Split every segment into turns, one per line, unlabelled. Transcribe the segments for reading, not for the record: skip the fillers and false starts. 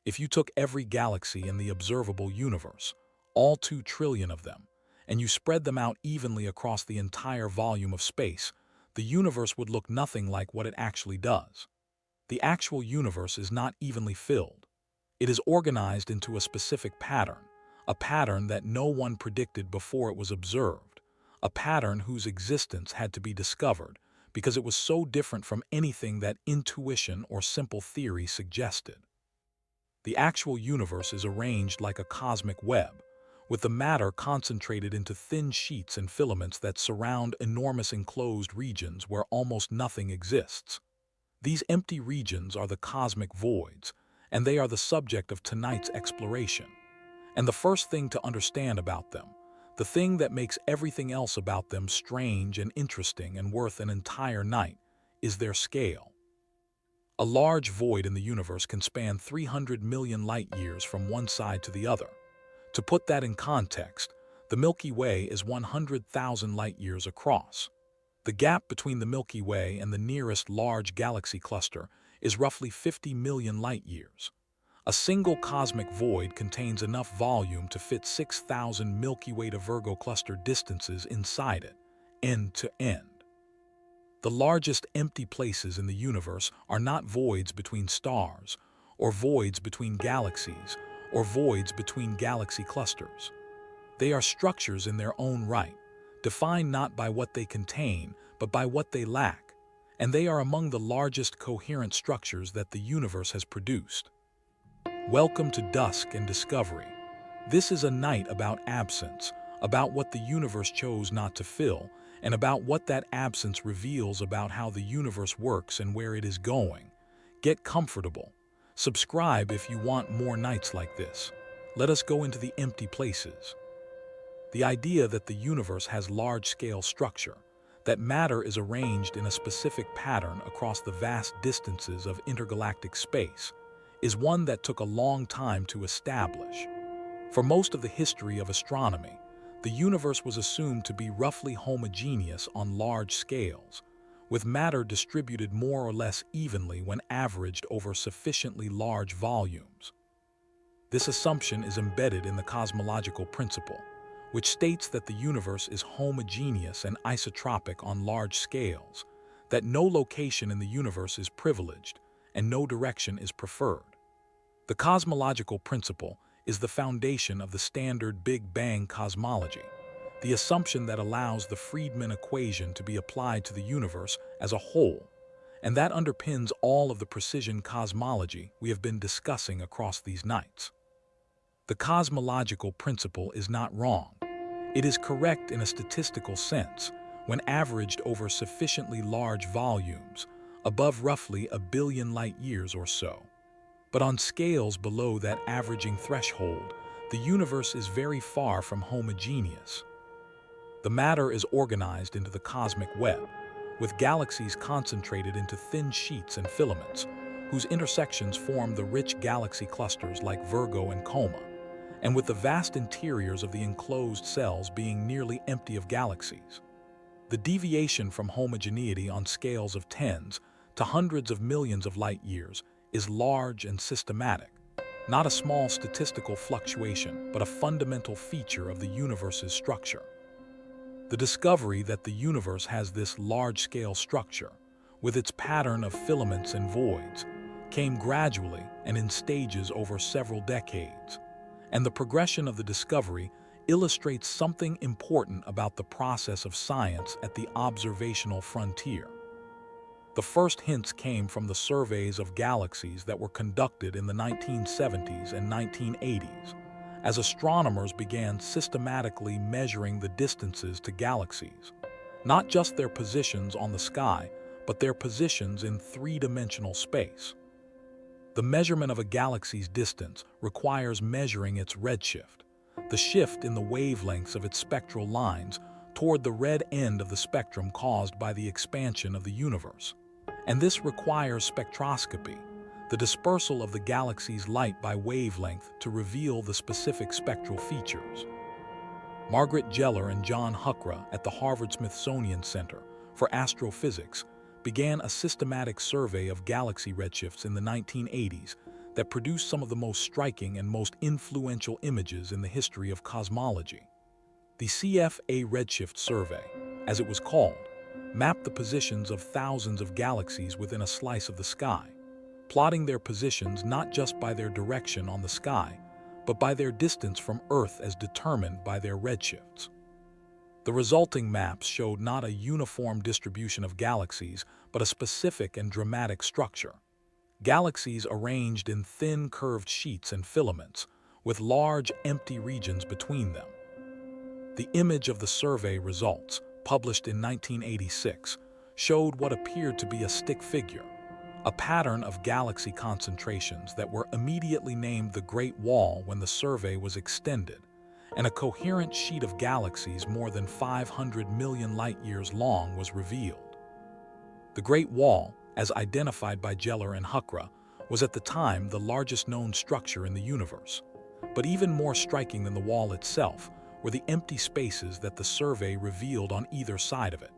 If you took every galaxy in the observable universe, all 2 trillion of them, and you spread them out evenly across the entire volume of space, the universe would look nothing like what it actually does. The actual universe is not evenly filled. It is organized into a specific pattern, a pattern that no one predicted before it was observed, a pattern whose existence had to be discovered because it was so different from anything that intuition or simple theory suggested. The actual universe is arranged like a cosmic web, with the matter concentrated into thin sheets and filaments that surround enormous enclosed regions where almost nothing exists. These empty regions are the cosmic voids, and they are the subject of tonight's exploration. And the first thing to understand about them, the thing that makes everything else about them strange and interesting and worth an entire night, is their scale. A large void in the universe can span 300 million light-years from one side to the other. To put that in context, the Milky Way is 100,000 light-years across. The gap between the Milky Way and the nearest large galaxy cluster is roughly 50 million light-years. A single cosmic void contains enough volume to fit 6,000 Milky Way to Virgo cluster distances inside it, end to end. The largest empty places in the universe are not voids between stars, or voids between galaxies, or voids between galaxy clusters. They are structures in their own right, defined not by what they contain, but by what they lack, and they are among the largest coherent structures that the universe has produced. Welcome to Dusk and Discovery. This is a night about absence, about what the universe chose not to fill, and about what that absence reveals about how the universe works and where it is going. Get comfortable. Subscribe if you want more nights like this. Let us go into the empty places. The idea that the universe has large-scale structure, that matter is arranged in a specific pattern across the vast distances of intergalactic space, is one that took a long time to establish. For most of the history of astronomy, the universe was assumed to be roughly homogeneous on large scales, with matter distributed more or less evenly when averaged over sufficiently large volumes. This assumption is embedded in the cosmological principle, which states that the universe is homogeneous and isotropic on large scales, that no location in the universe is privileged, and no direction is preferred. The cosmological principle is the foundation of the standard Big Bang cosmology, the assumption that allows the Friedmann equation to be applied to the universe as a whole, and that underpins all of the precision cosmology we have been discussing across these nights. The cosmological principle is not wrong. It is correct in a statistical sense when averaged over sufficiently large volumes, above roughly 1 billion light-years or so. But on scales below that averaging threshold, the universe is very far from homogeneous. The matter is organized into the cosmic web, with galaxies concentrated into thin sheets and filaments, whose intersections form the rich galaxy clusters like Virgo and Coma, and with the vast interiors of the enclosed cells being nearly empty of galaxies. The deviation from homogeneity on scales of tens to hundreds of millions of light-years is large and systematic, not a small statistical fluctuation, but a fundamental feature of the universe's structure. The discovery that the universe has this large-scale structure, with its pattern of filaments and voids, came gradually and in stages over several decades, and the progression of the discovery illustrates something important about the process of science at the observational frontier. The first hints came from the surveys of galaxies that were conducted in the 1970s and 1980s, as astronomers began systematically measuring the distances to galaxies, not just their positions on the sky, but their positions in three-dimensional space. The measurement of a galaxy's distance requires measuring its redshift, the shift in the wavelengths of its spectral lines toward the red end of the spectrum caused by the expansion of the universe. And this requires spectroscopy, the dispersal of the galaxy's light by wavelength to reveal the specific spectral features. Margaret Geller and John Huckra at the Harvard-Smithsonian Center for Astrophysics began a systematic survey of galaxy redshifts in the 1980s that produced some of the most striking and most influential images in the history of cosmology. The CFA Redshift Survey, as it was called, mapped the positions of thousands of galaxies within a slice of the sky, plotting their positions not just by their direction on the sky, but by their distance from Earth as determined by their redshifts. The resulting maps showed not a uniform distribution of galaxies, but a specific and dramatic structure. Galaxies arranged in thin curved sheets and filaments, with large empty regions between them. The image of the survey results, published in 1986, showed what appeared to be a stick figure, a pattern of galaxy concentrations that were immediately named the Great Wall when the survey was extended, and a coherent sheet of galaxies more than 500 million light-years long was revealed. The Great Wall, as identified by Geller and Huckra, was at the time the largest known structure in the universe. But even more striking than the wall itself were the empty spaces that the survey revealed on either side of it.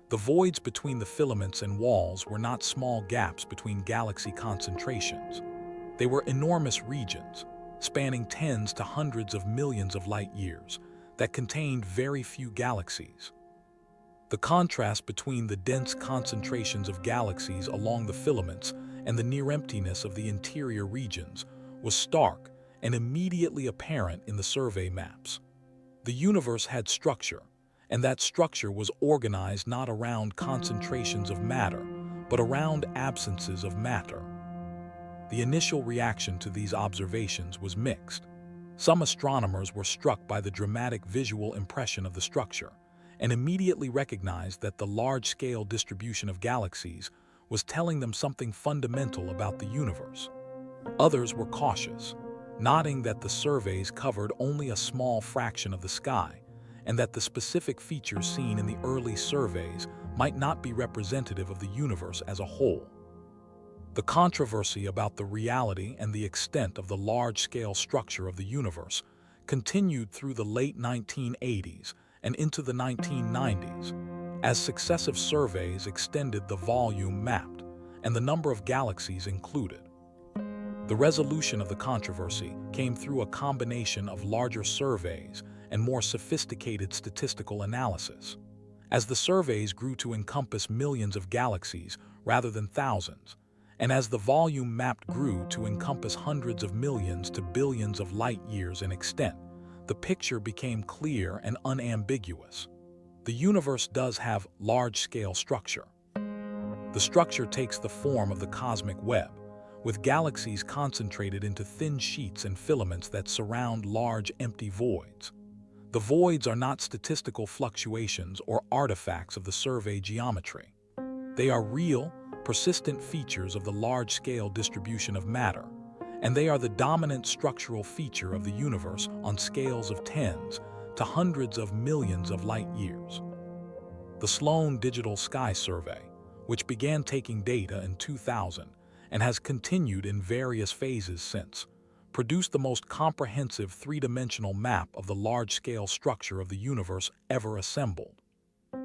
The voids between the filaments and walls were not small gaps between galaxy concentrations. They were enormous regions, spanning tens to hundreds of millions of light-years, that contained very few galaxies. The contrast between the dense concentrations of galaxies along the filaments and the near-emptiness of the interior regions was stark and immediately apparent in the survey maps. The universe had structure, and that structure was organized not around concentrations of matter, but around absences of matter. The initial reaction to these observations was mixed. Some astronomers were struck by the dramatic visual impression of the structure, and immediately recognized that the large-scale distribution of galaxies was telling them something fundamental about the universe. Others were cautious, noting that the surveys covered only a small fraction of the sky, and that the specific features seen in the early surveys might not be representative of the universe as a whole. The controversy about the reality and the extent of the large-scale structure of the universe continued through the late 1980s and into the 1990s, as successive surveys extended the volume mapped and the number of galaxies included. The resolution of the controversy came through a combination of larger surveys and more sophisticated statistical analysis. As the surveys grew to encompass millions of galaxies rather than thousands, and as the volume mapped grew to encompass hundreds of millions to billions of light-years in extent, the picture became clear and unambiguous. The universe does have large-scale structure. The structure takes the form of the cosmic web, with galaxies concentrated into thin sheets and filaments that surround large empty voids. The voids are not statistical fluctuations or artifacts of the survey geometry. They are real, persistent features of the large-scale distribution of matter, and they are the dominant structural feature of the universe on scales of tens to hundreds of millions of light-years. The Sloan Digital Sky Survey, which began taking data in 2000 and has continued in various phases since, produced the most comprehensive three-dimensional map of the large-scale structure of the universe ever assembled.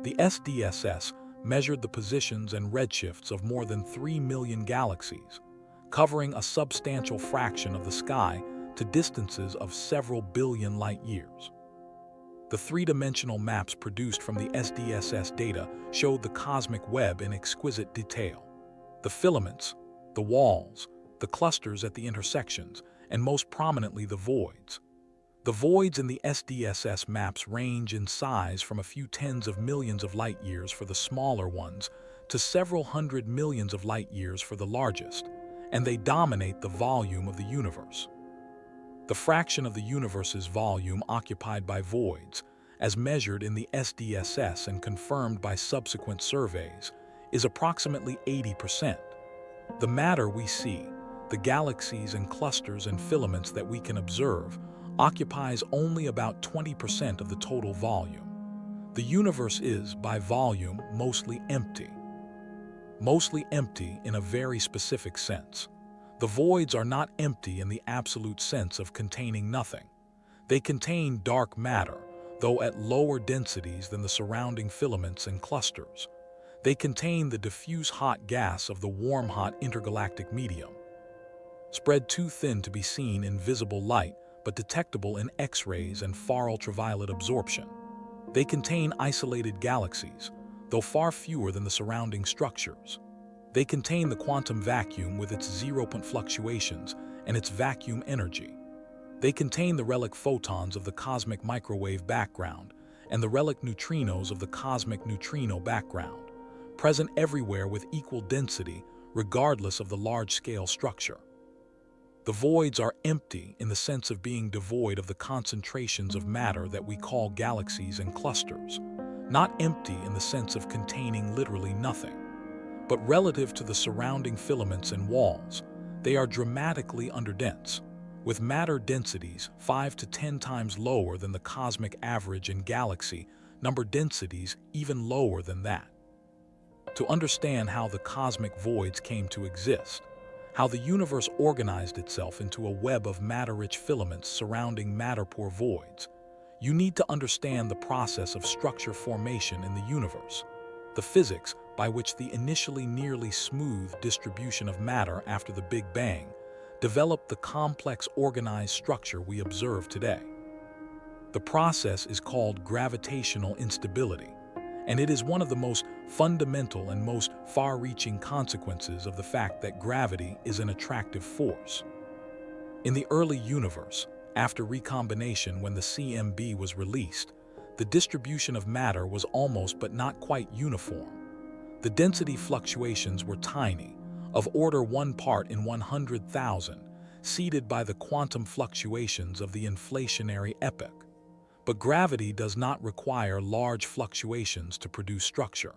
The SDSS measured the positions and redshifts of more than 3 million galaxies, covering a substantial fraction of the sky to distances of several billion light-years. The three-dimensional maps produced from the SDSS data showed the cosmic web in exquisite detail. The filaments, the walls, the clusters at the intersections, and most prominently the voids. The voids in the SDSS maps range in size from a few tens of millions of light-years for the smaller ones to several hundred millions of light-years for the largest, and they dominate the volume of the universe. The fraction of the universe's volume occupied by voids, as measured in the SDSS and confirmed by subsequent surveys, is approximately 80%. The matter we see, the galaxies and clusters and filaments that we can observe, occupies only about 20% of the total volume. The universe is, by volume, mostly empty. Mostly empty in a very specific sense. The voids are not empty in the absolute sense of containing nothing. They contain dark matter, though at lower densities than the surrounding filaments and clusters. They contain the diffuse hot gas of the warm hot intergalactic medium. spread too thin to be seen in visible light, but detectable in X-rays and far ultraviolet absorption. They contain isolated galaxies, though far fewer than the surrounding structures. They contain the quantum vacuum with its zero-point fluctuations and its vacuum energy. They contain the relic photons of the cosmic microwave background and the relic neutrinos of the cosmic neutrino background, present everywhere with equal density regardless of the large-scale structure. The voids are empty in the sense of being devoid of the concentrations of matter that we call galaxies and clusters, not empty in the sense of containing literally nothing. But relative to the surrounding filaments and walls, they are dramatically underdense, with matter densities 5 to 10 times lower than the cosmic average and galaxy number densities even lower than that. To understand how the cosmic voids came to exist, how the universe organized itself into a web of matter-rich filaments surrounding matter-poor voids, you need to understand the process of structure formation in the universe, the physics by which the initially nearly smooth distribution of matter after the Big Bang developed the complex organized structure we observe today. The process is called gravitational instability, and it is one of the most fundamental and most far-reaching consequences of the fact that gravity is an attractive force. In the early universe, after recombination when the CMB was released, the distribution of matter was almost but not quite uniform. The density fluctuations were tiny, of order 1 part in 100,000, seeded by the quantum fluctuations of the inflationary epoch. But gravity does not require large fluctuations to produce structure.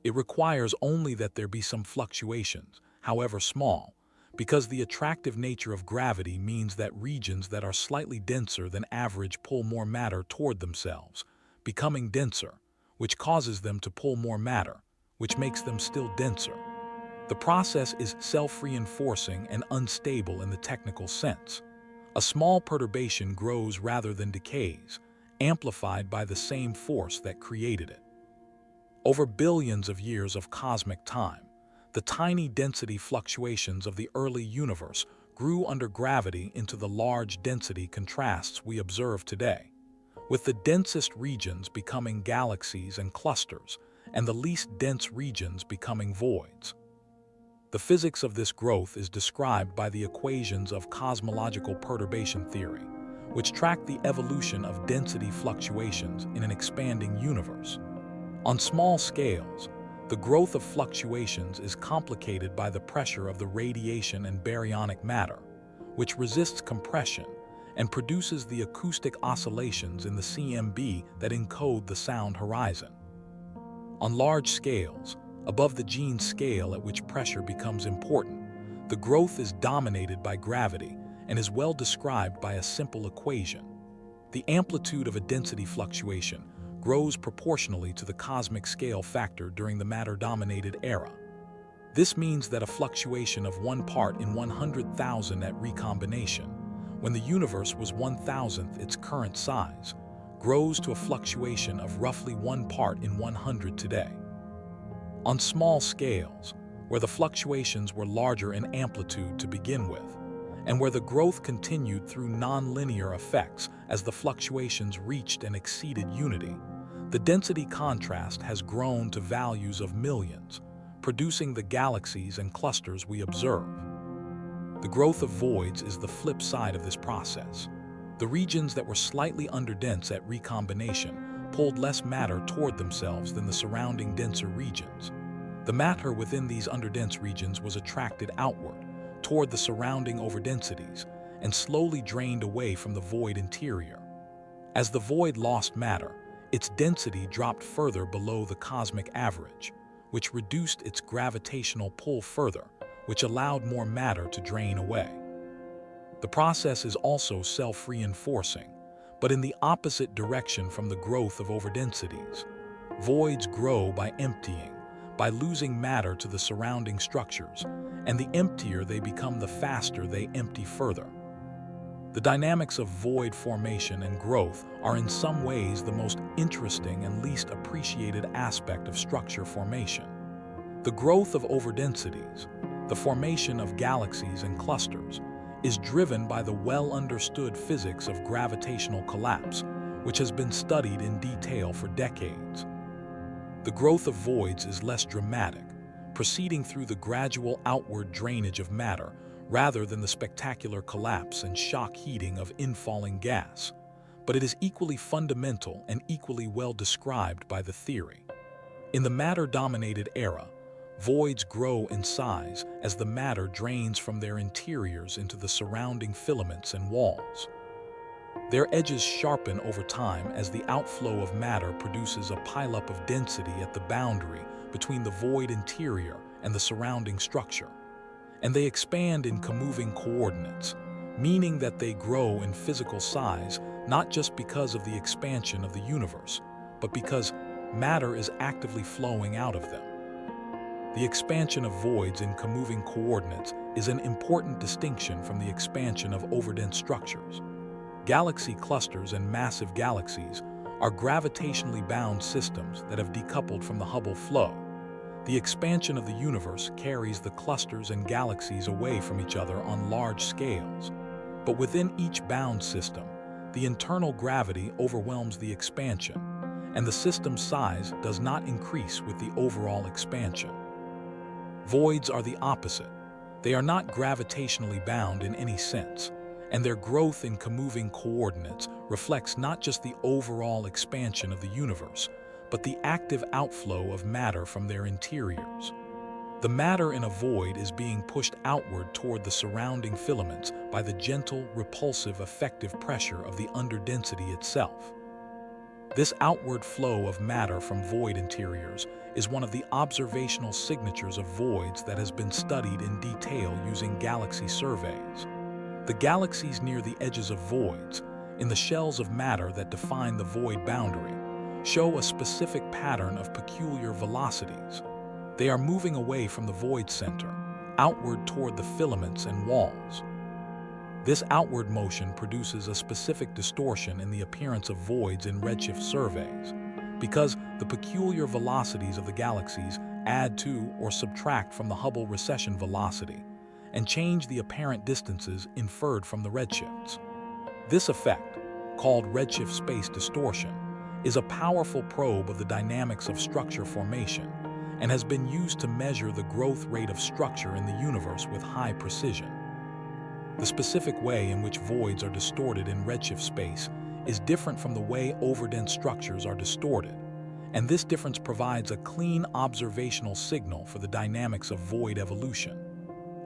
It requires only that there be some fluctuations, however small, because the attractive nature of gravity means that regions that are slightly denser than average pull more matter toward themselves, becoming denser, which causes them to pull more matter, which makes them still denser. The process is self-reinforcing and unstable in the technical sense. A small perturbation grows rather than decays, amplified by the same force that created it. Over billions of years of cosmic time, the tiny density fluctuations of the early universe grew under gravity into the large density contrasts we observe today, with the densest regions becoming galaxies and clusters, and the least dense regions becoming voids. The physics of this growth is described by the equations of cosmological perturbation theory, which track the evolution of density fluctuations in an expanding universe. On small scales, the growth of fluctuations is complicated by the pressure of the radiation and baryonic matter, which resists compression and produces the acoustic oscillations in the CMB that encode the sound horizon. On large scales, above the gene scale at which pressure becomes important, the growth is dominated by gravity and is well described by a simple equation. The amplitude of a density fluctuation grows proportionally to the cosmic scale factor during the matter-dominated era. This means that a fluctuation of 1 part in 100,000 at recombination, when the universe was 1,000th its current size, grows to a fluctuation of roughly 1 part in 100 today. On small scales, where the fluctuations were larger in amplitude to begin with, and where the growth continued through nonlinear effects as the fluctuations reached and exceeded unity, the density contrast has grown to values of millions, producing the galaxies and clusters we observe. The growth of voids is the flip side of this process. The regions that were slightly underdense at recombination pulled less matter toward themselves than the surrounding denser regions. The matter within these underdense regions was attracted outward, toward the surrounding overdensities, and slowly drained away from the void interior. As the void lost matter, its density dropped further below the cosmic average, which reduced its gravitational pull further, which allowed more matter to drain away. The process is also self-reinforcing, but in the opposite direction from the growth of overdensities. Voids grow by emptying, by losing matter to the surrounding structures, and the emptier they become, the faster they empty further. The dynamics of void formation and growth are in some ways the most interesting and least appreciated aspect of structure formation. The growth of overdensities, The formation of galaxies and clusters is driven by the well-understood physics of gravitational collapse, which has been studied in detail for decades. The growth of voids is less dramatic, proceeding through the gradual outward drainage of matter rather than the spectacular collapse and shock heating of infalling gas, but it is equally fundamental and equally well described by the theory. In the matter-dominated era, voids grow in size as the matter drains from their interiors into the surrounding filaments and walls. Their edges sharpen over time as the outflow of matter produces a pileup of density at the boundary between the void interior and the surrounding structure, and they expand in comoving coordinates, meaning that they grow in physical size not just because of the expansion of the universe, but because matter is actively flowing out of them. The expansion of voids in comoving coordinates is an important distinction from the expansion of overdense structures. Galaxy clusters and massive galaxies are gravitationally bound systems that have decoupled from the Hubble flow. The expansion of the universe carries the clusters and galaxies away from each other on large scales, but within each bound system, the internal gravity overwhelms the expansion, and the system's size does not increase with the overall expansion. Voids are the opposite. They are not gravitationally bound in any sense, and their growth in comoving coordinates reflects not just the overall expansion of the universe, but the active outflow of matter from their interiors. The matter in a void is being pushed outward toward the surrounding filaments by the gentle, repulsive, effective pressure of the underdensity itself. This outward flow of matter from void interiors is one of the observational signatures of voids that has been studied in detail using galaxy surveys. The galaxies near the edges of voids, in the shells of matter that define the void boundary, show a specific pattern of peculiar velocities. They are moving away from the void center, outward toward the filaments and walls. This outward motion produces a specific distortion in the appearance of voids in redshift surveys, because the peculiar velocities of the galaxies add to or subtract from the Hubble recession velocity and change the apparent distances inferred from the redshifts. This effect, called redshift space distortion, is a powerful probe of the dynamics of structure formation and has been used to measure the growth rate of structure in the universe with high precision. The specific way in which voids are distorted in redshift space is different from the way overdense structures are distorted, and this difference provides a clean observational signal for the dynamics of void evolution.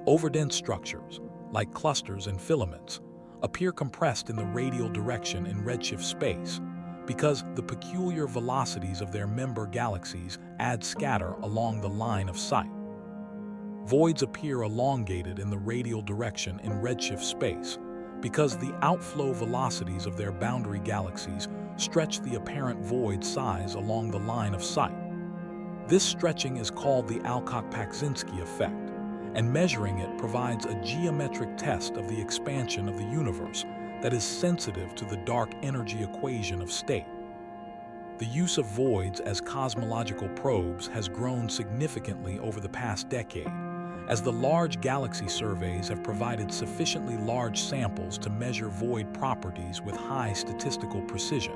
Overdense structures, like clusters and filaments, appear compressed in the radial direction in redshift space because the peculiar velocities of their member galaxies add scatter along the line of sight. Voids appear elongated in the radial direction in redshift space because the outflow velocities of their boundary galaxies stretch the apparent void size along the line of sight. This stretching is called the Alcock-Paczynski effect, and measuring it provides a geometric test of the expansion of the universe that is sensitive to the dark energy equation of state. The use of voids as cosmological probes has grown significantly over the past decade, as the large galaxy surveys have provided sufficiently large samples to measure void properties with high statistical precision.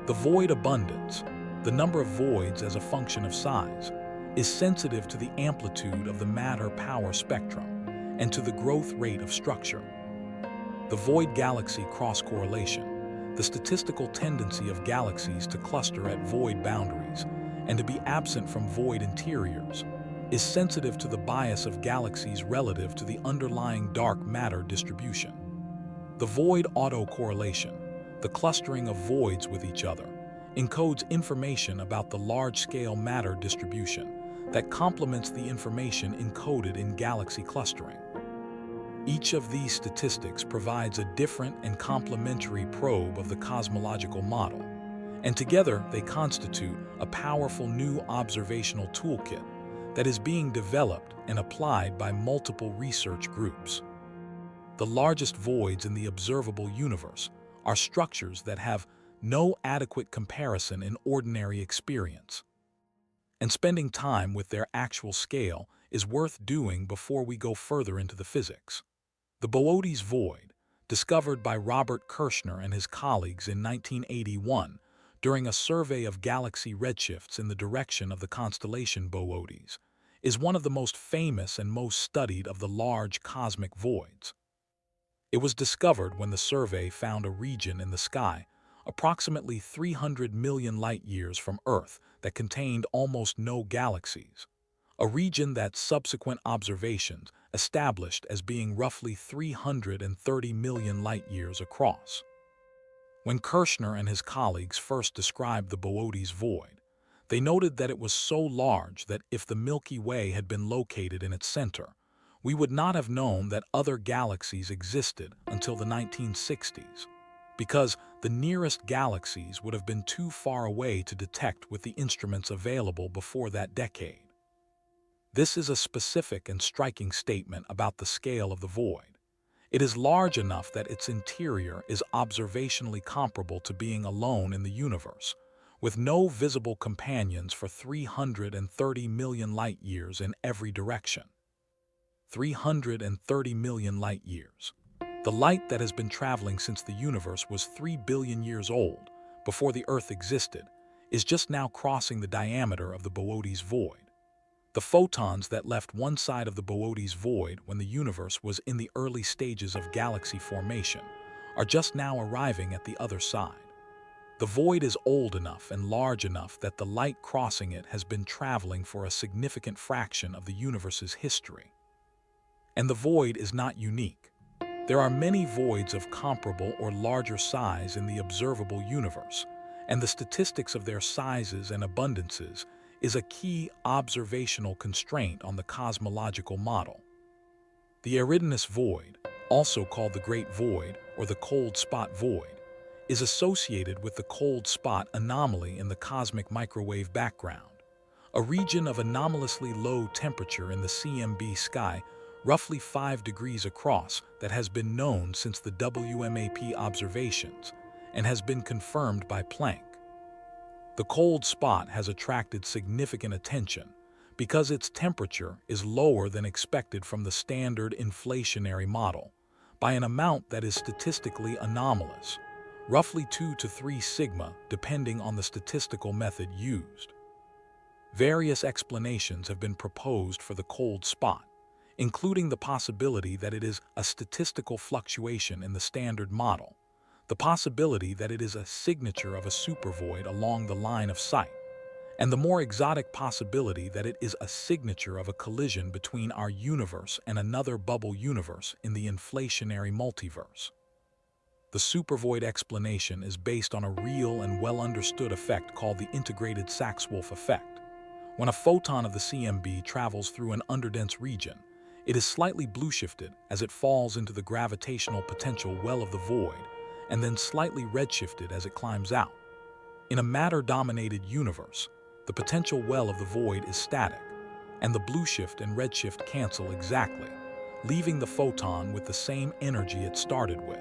The void abundance, the number of voids as a function of size, is sensitive to the amplitude of the matter-power spectrum and to the growth rate of structure. The void-galaxy cross-correlation, the statistical tendency of galaxies to cluster at void boundaries and to be absent from void interiors, is sensitive to the bias of galaxies relative to the underlying dark matter distribution. The void autocorrelation, the clustering of voids with each other, encodes information about the large-scale matter distribution that complements the information encoded in galaxy clustering. Each of these statistics provides a different and complementary probe of the cosmological model, and together they constitute a powerful new observational toolkit that is being developed and applied by multiple research groups. The largest voids in the observable universe are structures that have no adequate comparison in ordinary experience, and spending time with their actual scale is worth doing before we go further into the physics. The Boötes Void, discovered by Robert Kirshner and his colleagues in 1981 during a survey of galaxy redshifts in the direction of the constellation Boötes, is one of the most famous and most studied of the large cosmic voids. It was discovered when the survey found a region in the sky approximately 300 million light-years from Earth that contained almost no galaxies, a region that subsequent observations established as being roughly 330 million light-years across. When Kirshner and his colleagues first described the Boötes Void, they noted that it was so large that if the Milky Way had been located in its center, we would not have known that other galaxies existed until the 1960s, because the nearest galaxies would have been too far away to detect with the instruments available before that decade. This is a specific and striking statement about the scale of the void. It is large enough that its interior is observationally comparable to being alone in the universe, with no visible companions for 330 million light-years in every direction. 330 million light-years. The light that has been traveling since the universe was 3 billion years old, before the Earth existed, is just now crossing the diameter of the Boötes Void. The photons that left one side of the Boötes Void when the universe was in the early stages of galaxy formation are just now arriving at the other side. The void is old enough and large enough that the light crossing it has been traveling for a significant fraction of the universe's history. And the void is not unique. There are many voids of comparable or larger size in the observable universe, and the statistics of their sizes and abundances is a key observational constraint on the cosmological model. The Eridanus void, also called the Great Void or the cold spot void, is associated with the cold spot anomaly in the cosmic microwave background, a region of anomalously low temperature in the CMB sky roughly 5 degrees across that has been known since the WMAP observations and has been confirmed by Planck. The cold spot has attracted significant attention because its temperature is lower than expected from the standard inflationary model by an amount that is statistically anomalous, roughly 2 to 3 sigma depending on the statistical method used. Various explanations have been proposed for the cold spot, including the possibility that it is a statistical fluctuation in the standard model, the possibility that it is a signature of a supervoid along the line of sight, and the more exotic possibility that it is a signature of a collision between our universe and another bubble universe in the inflationary multiverse. The supervoid explanation is based on a real and well-understood effect called the integrated Sachs-Wolf effect. When a photon of the CMB travels through an underdense region, it is slightly blue-shifted as it falls into the gravitational potential well of the void, and then slightly redshifted as it climbs out. In a matter-dominated universe, the potential well of the void is static, and the blue shift and redshift cancel exactly, leaving the photon with the same energy it started with.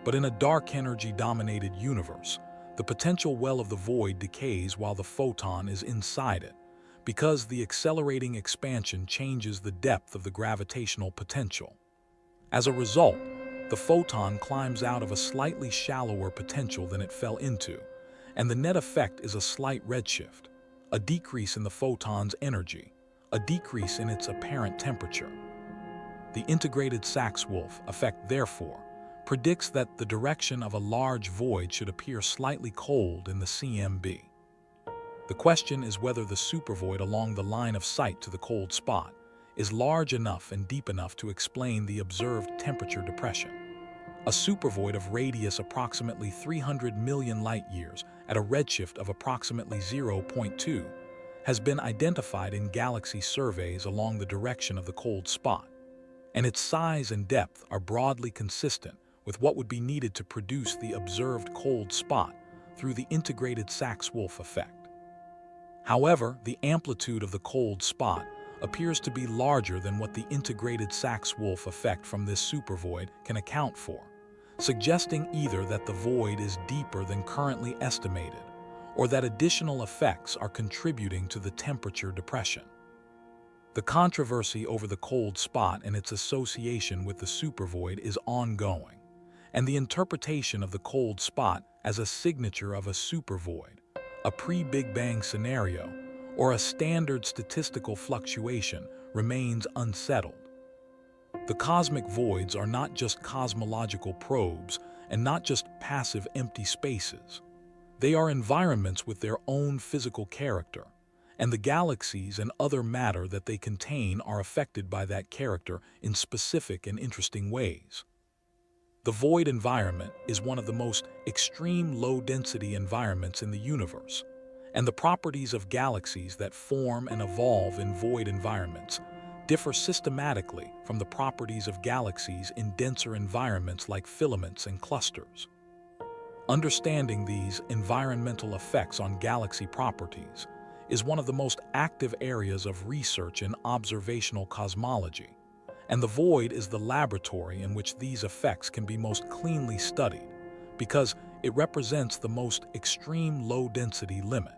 But in a dark energy-dominated universe, the potential well of the void decays while the photon is inside it, because the accelerating expansion changes the depth of the gravitational potential. As a result, the photon climbs out of a slightly shallower potential than it fell into, and the net effect is a slight redshift, a decrease in the photon's energy, a decrease in its apparent temperature. The integrated Sachs-Wolf effect, therefore, predicts that the direction of a large void should appear slightly cold in the CMB. The question is whether the supervoid along the line of sight to the cold spot is large enough and deep enough to explain the observed temperature depression. A supervoid of radius approximately 300 million light-years at a redshift of approximately 0.2 has been identified in galaxy surveys along the direction of the cold spot, and its size and depth are broadly consistent with what would be needed to produce the observed cold spot through the integrated Sachs-Wolf effect. However, the amplitude of the cold spot appears to be larger than what the integrated Sachs-Wolf effect from this supervoid can account for, suggesting either that the void is deeper than currently estimated or that additional effects are contributing to the temperature depression. The controversy over the cold spot and its association with the supervoid is ongoing, and the interpretation of the cold spot as a signature of a supervoid, a pre-Big Bang scenario, or a standard statistical fluctuation remains unsettled. The cosmic voids are not just cosmological probes and not just passive empty spaces. They are environments with their own physical character, and the galaxies and other matter that they contain are affected by that character in specific and interesting ways. The void environment is one of the most extreme low-density environments in the universe, and the properties of galaxies that form and evolve in void environments differ systematically from the properties of galaxies in denser environments like filaments and clusters. Understanding these environmental effects on galaxy properties is one of the most active areas of research in observational cosmology, and the void is the laboratory in which these effects can be most cleanly studied because it represents the most extreme low-density limit.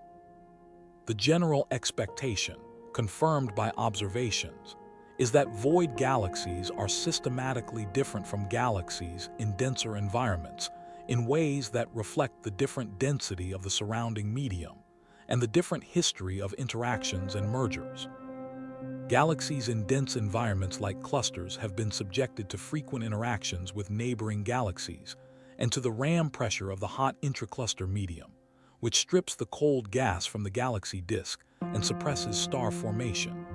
The general expectation, confirmed by observations, is that void galaxies are systematically different from galaxies in denser environments in ways that reflect the different density of the surrounding medium and the different history of interactions and mergers. Galaxies in dense environments like clusters have been subjected to frequent interactions with neighboring galaxies and to the ram pressure of the hot intracluster medium, which strips the cold gas from the galaxy disk and suppresses star formation.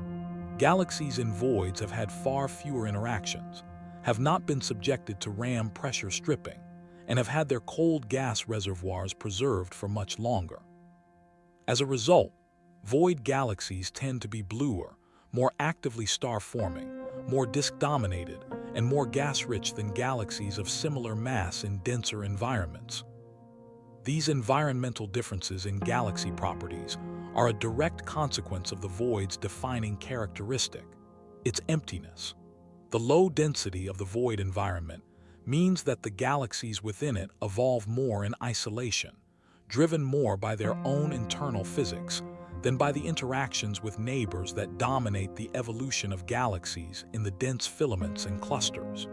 Galaxies in voids have had far fewer interactions, have not been subjected to ram pressure stripping, and have had their cold gas reservoirs preserved for much longer. As a result, void galaxies tend to be bluer, more actively star-forming, more disk-dominated, and more gas-rich than galaxies of similar mass in denser environments. These environmental differences in galaxy properties are a direct consequence of the void's defining characteristic, its emptiness. The low density of the void environment means that the galaxies within it evolve more in isolation, driven more by their own internal physics than by the interactions with neighbors that dominate the evolution of galaxies in the dense filaments and clusters.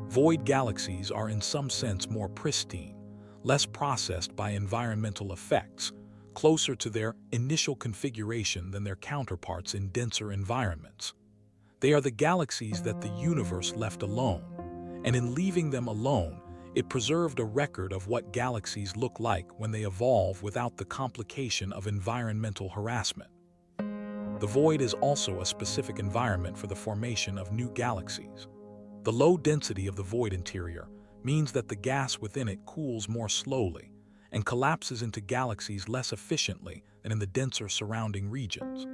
Void galaxies are in some sense more pristine, less processed by environmental effects, closer to their initial configuration than their counterparts in denser environments. They are the galaxies that the universe left alone, and in leaving them alone, it preserved a record of what galaxies look like when they evolve without the complication of environmental harassment. The void is also a specific environment for the formation of new galaxies. The low density of the void interior means that the gas within it cools more slowly and collapses into galaxies less efficiently than in the denser surrounding regions.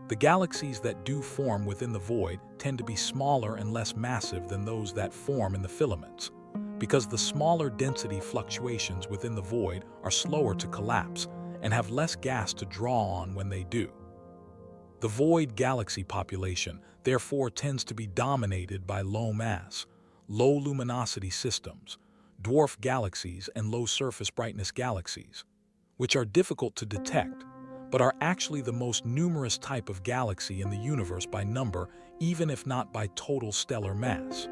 The galaxies that do form within the void tend to be smaller and less massive than those that form in the filaments, because the smaller density fluctuations within the void are slower to collapse and have less gas to draw on when they do. The void galaxy population, therefore, tends to be dominated by low-mass, low-luminosity systems, dwarf galaxies, and low-surface brightness galaxies, which are difficult to detect, but are actually the most numerous type of galaxy in the universe by number, even if not by total stellar mass.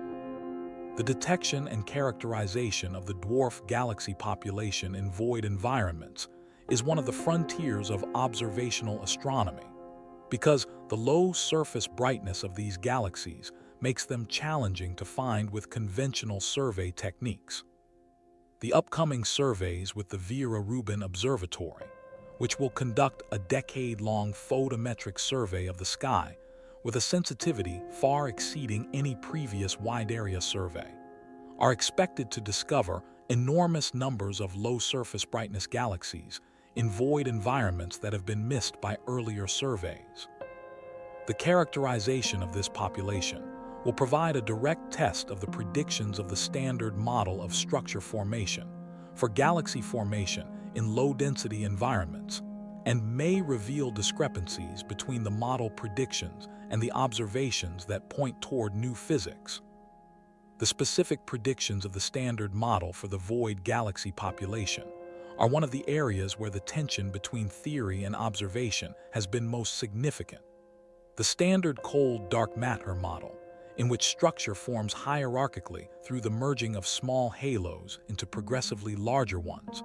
The detection and characterization of the dwarf galaxy population in void environments is one of the frontiers of observational astronomy, because the low surface brightness of these galaxies makes them challenging to find with conventional survey techniques. The upcoming surveys with the Vera Rubin Observatory, which will conduct a decade-long photometric survey of the sky with a sensitivity far exceeding any previous wide-area survey, are expected to discover enormous numbers of low-surface brightness galaxies in void environments that have been missed by earlier surveys. The characterization of this population will provide a direct test of the predictions of the standard model of structure formation for galaxy formation in low-density environments, and may reveal discrepancies between the model predictions and the observations that point toward new physics. The specific predictions of the standard model for the void galaxy population are one of the areas where the tension between theory and observation has been most significant. The standard cold dark matter model, in which structure forms hierarchically through the merging of small halos into progressively larger ones,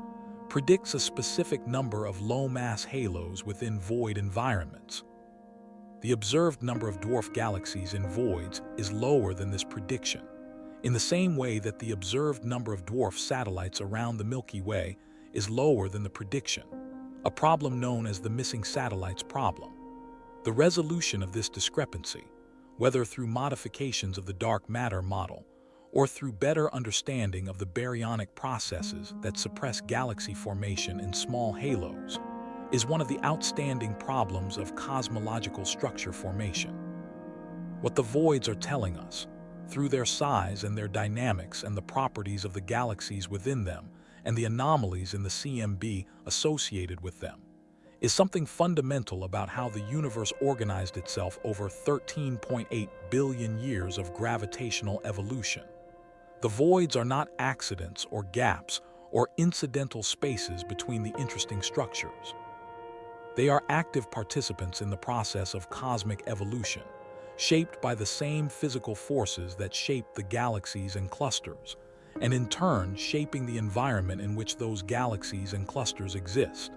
predicts a specific number of low-mass halos within void environments. The observed number of dwarf galaxies in voids is lower than this prediction, in the same way that the observed number of dwarf satellites around the Milky Way is lower than the prediction, a problem known as the missing satellites problem. The resolution of this discrepancy, whether through modifications of the dark matter model or through better understanding of the baryonic processes that suppress galaxy formation in small halos, is one of the outstanding problems of cosmological structure formation. What the voids are telling us, through their size and their dynamics and the properties of the galaxies within them and the anomalies in the CMB associated with them, is something fundamental about how the universe organized itself over 13.8 billion years of gravitational evolution. The voids are not accidents or gaps or incidental spaces between the interesting structures. They are active participants in the process of cosmic evolution, shaped by the same physical forces that shape the galaxies and clusters, and in turn shaping the environment in which those galaxies and clusters exist.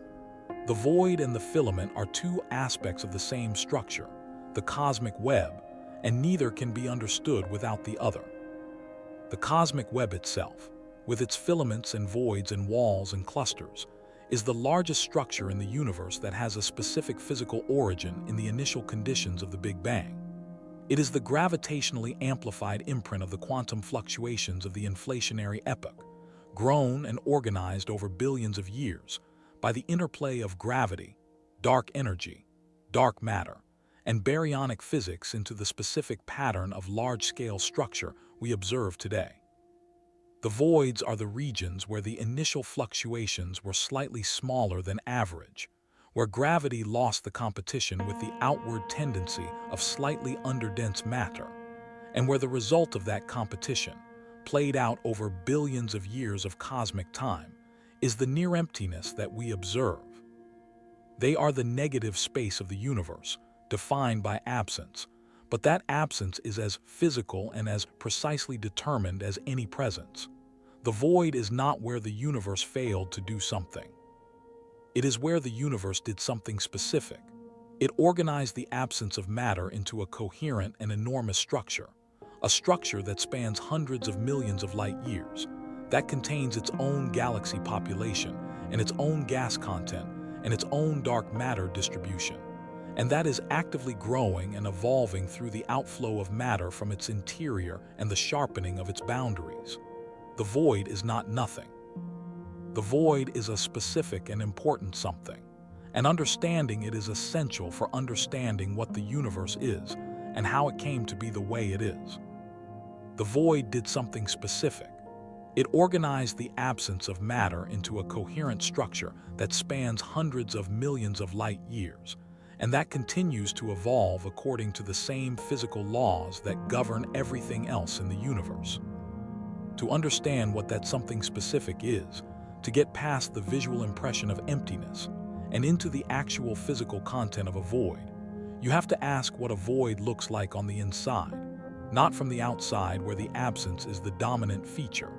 The void and the filament are two aspects of the same structure, the cosmic web, and neither can be understood without the other. The cosmic web itself, with its filaments and voids and walls and clusters, is the largest structure in the universe that has a specific physical origin in the initial conditions of the Big Bang. It is the gravitationally amplified imprint of the quantum fluctuations of the inflationary epoch, grown and organized over billions of years by the interplay of gravity, dark energy, dark matter, and baryonic physics into the specific pattern of large-scale structure we observe today. The voids are the regions where the initial fluctuations were slightly smaller than average, where gravity lost the competition with the outward tendency of slightly underdense matter, and where the result of that competition, played out over billions of years of cosmic time, is the near emptiness that we observe. They are the negative space of the universe, defined by absence, but that absence is as physical and as precisely determined as any presence. The void is not where the universe failed to do something. It is where the universe did something specific. It organized the absence of matter into a coherent and enormous structure, a structure that spans hundreds of millions of light years, that contains its own galaxy population and its own gas content and its own dark matter distribution, and that is actively growing and evolving through the outflow of matter from its interior and the sharpening of its boundaries. The void is not nothing. The void is a specific and important something, and understanding it is essential for understanding what the universe is and how it came to be the way it is. The void did something specific. It organized the absence of matter into a coherent structure that spans hundreds of millions of light years, and that continues to evolve according to the same physical laws that govern everything else in the universe. To understand what that something specific is, to get past the visual impression of emptiness and into the actual physical content of a void, you have to ask what a void looks like on the inside, not from the outside where the absence is the dominant feature,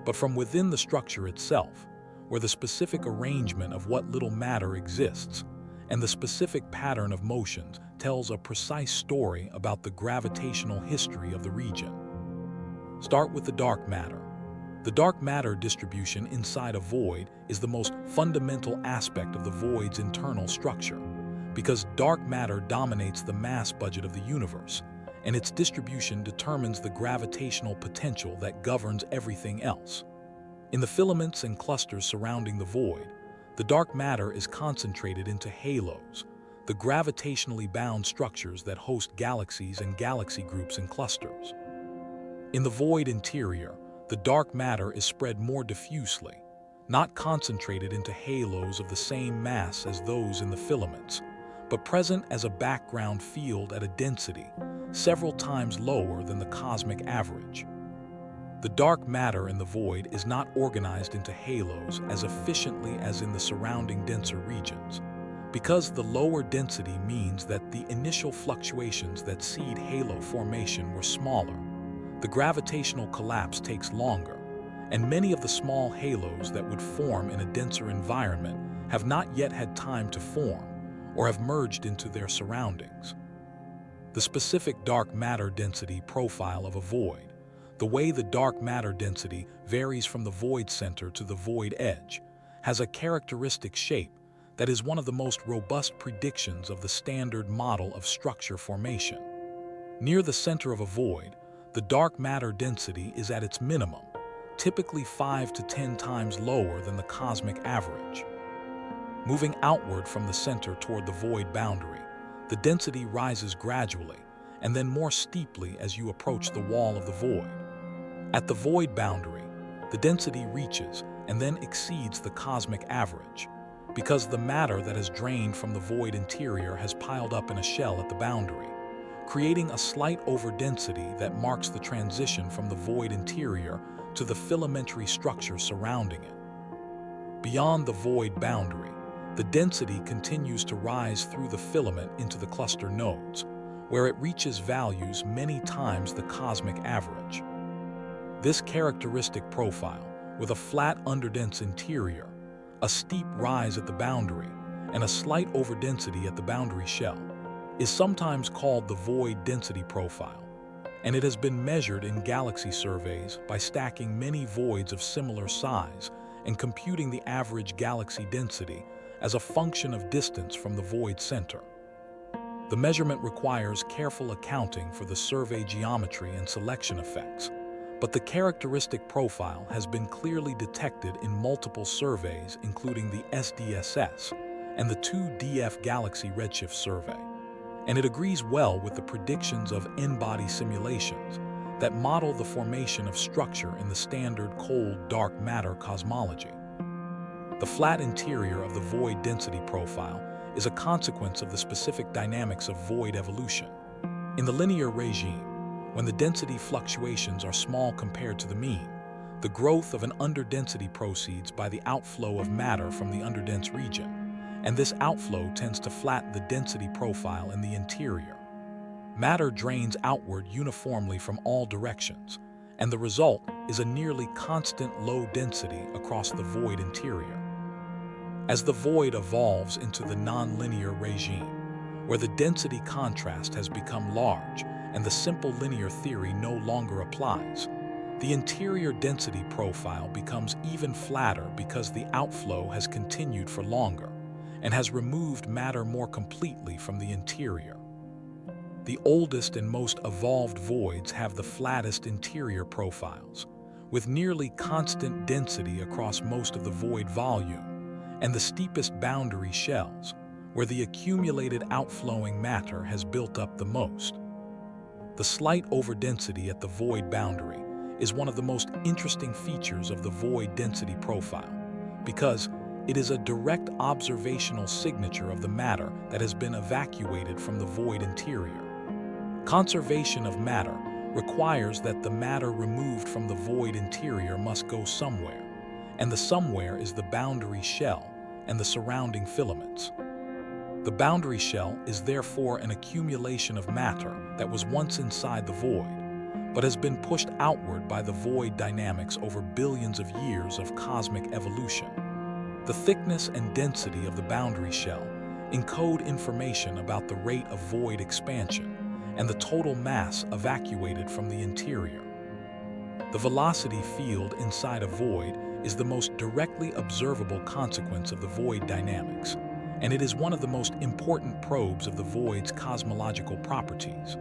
but from within the structure itself, where the specific arrangement of what little matter exists and the specific pattern of motions tells a precise story about the gravitational history of the region. Start with the dark matter. The dark matter distribution inside a void is the most fundamental aspect of the void's internal structure, because dark matter dominates the mass budget of the universe, and its distribution determines the gravitational potential that governs everything else. In the filaments and clusters surrounding the void, the dark matter is concentrated into halos, the gravitationally bound structures that host galaxies and galaxy groups and clusters. In the void interior, the dark matter is spread more diffusely, not concentrated into halos of the same mass as those in the filaments, but present as a background field at a density several times lower than the cosmic average. The dark matter in the void is not organized into halos as efficiently as in the surrounding denser regions, Because the lower density means that the initial fluctuations that seed halo formation were smaller, the gravitational collapse takes longer, and many of the small halos that would form in a denser environment have not yet had time to form or have merged into their surroundings. The specific dark matter density profile of a void, the way the dark matter density varies from the void center to the void edge, has a characteristic shape that is one of the most robust predictions of the standard model of structure formation. Near the center of a void, the dark matter density is at its minimum, typically 5 to 10 times lower than the cosmic average. Moving outward from the center toward the void boundary, the density rises gradually and then more steeply as you approach the wall of the void. At the void boundary, the density reaches and then exceeds the cosmic average, because the matter that has drained from the void interior has piled up in a shell at the boundary, creating a slight overdensity that marks the transition from the void interior to the filamentary structure surrounding it. Beyond the void boundary, the density continues to rise through the filament into the cluster nodes, where it reaches values many times the cosmic average. This characteristic profile, with a flat underdense interior, a steep rise at the boundary, and a slight overdensity at the boundary shell, is sometimes called the void density profile, and it has been measured in galaxy surveys by stacking many voids of similar size and computing the average galaxy density as a function of distance from the void center. The measurement requires careful accounting for the survey geometry and selection effects, but the characteristic profile has been clearly detected in multiple surveys, including the SDSS and the 2DF Galaxy Redshift survey, and it agrees well with the predictions of N-body simulations that model the formation of structure in the standard cold dark matter cosmology. The flat interior of the void density profile is a consequence of the specific dynamics of void evolution. In the linear regime, when the density fluctuations are small compared to the mean, the growth of an underdensity proceeds by the outflow of matter from the underdense region, and this outflow tends to flatten the density profile in the interior. Matter drains outward uniformly from all directions, and the result is a nearly constant low density across the void interior. As the void evolves into the nonlinear regime, where the density contrast has become large and the simple linear theory no longer applies, the interior density profile becomes even flatter because the outflow has continued for longer and has removed matter more completely from the interior. The oldest and most evolved voids have the flattest interior profiles, with nearly constant density across most of the void volume, and the steepest boundary shells, where the accumulated outflowing matter has built up the most. The slight overdensity at the void boundary is one of the most interesting features of the void density profile, because it is a direct observational signature of the matter that has been evacuated from the void interior. Conservation of matter requires that the matter removed from the void interior must go somewhere, and the somewhere is the boundary shell and the surrounding filaments. The boundary shell is therefore an accumulation of matter that was once inside the void, but has been pushed outward by the void dynamics over billions of years of cosmic evolution. The thickness and density of the boundary shell encode information about the rate of void expansion and the total mass evacuated from the interior. The velocity field inside a void is the most directly observable consequence of the void dynamics, and it is one of the most important probes of the void's cosmological properties.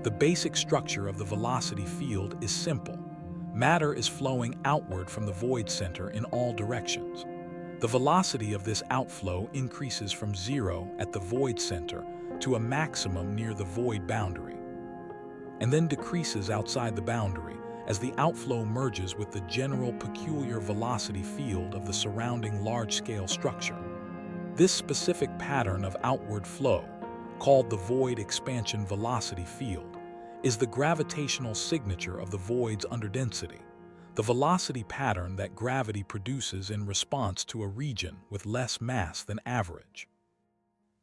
The basic structure of the velocity field is simple. Matter is flowing outward from the void center in all directions. The velocity of this outflow increases from 0 at the void center to a maximum near the void boundary, and then decreases outside the boundary as the outflow merges with the general peculiar velocity field of the surrounding large-scale structure. This specific pattern of outward flow, called the void expansion velocity field, is the gravitational signature of the void's underdensity, the velocity pattern that gravity produces in response to a region with less mass than average.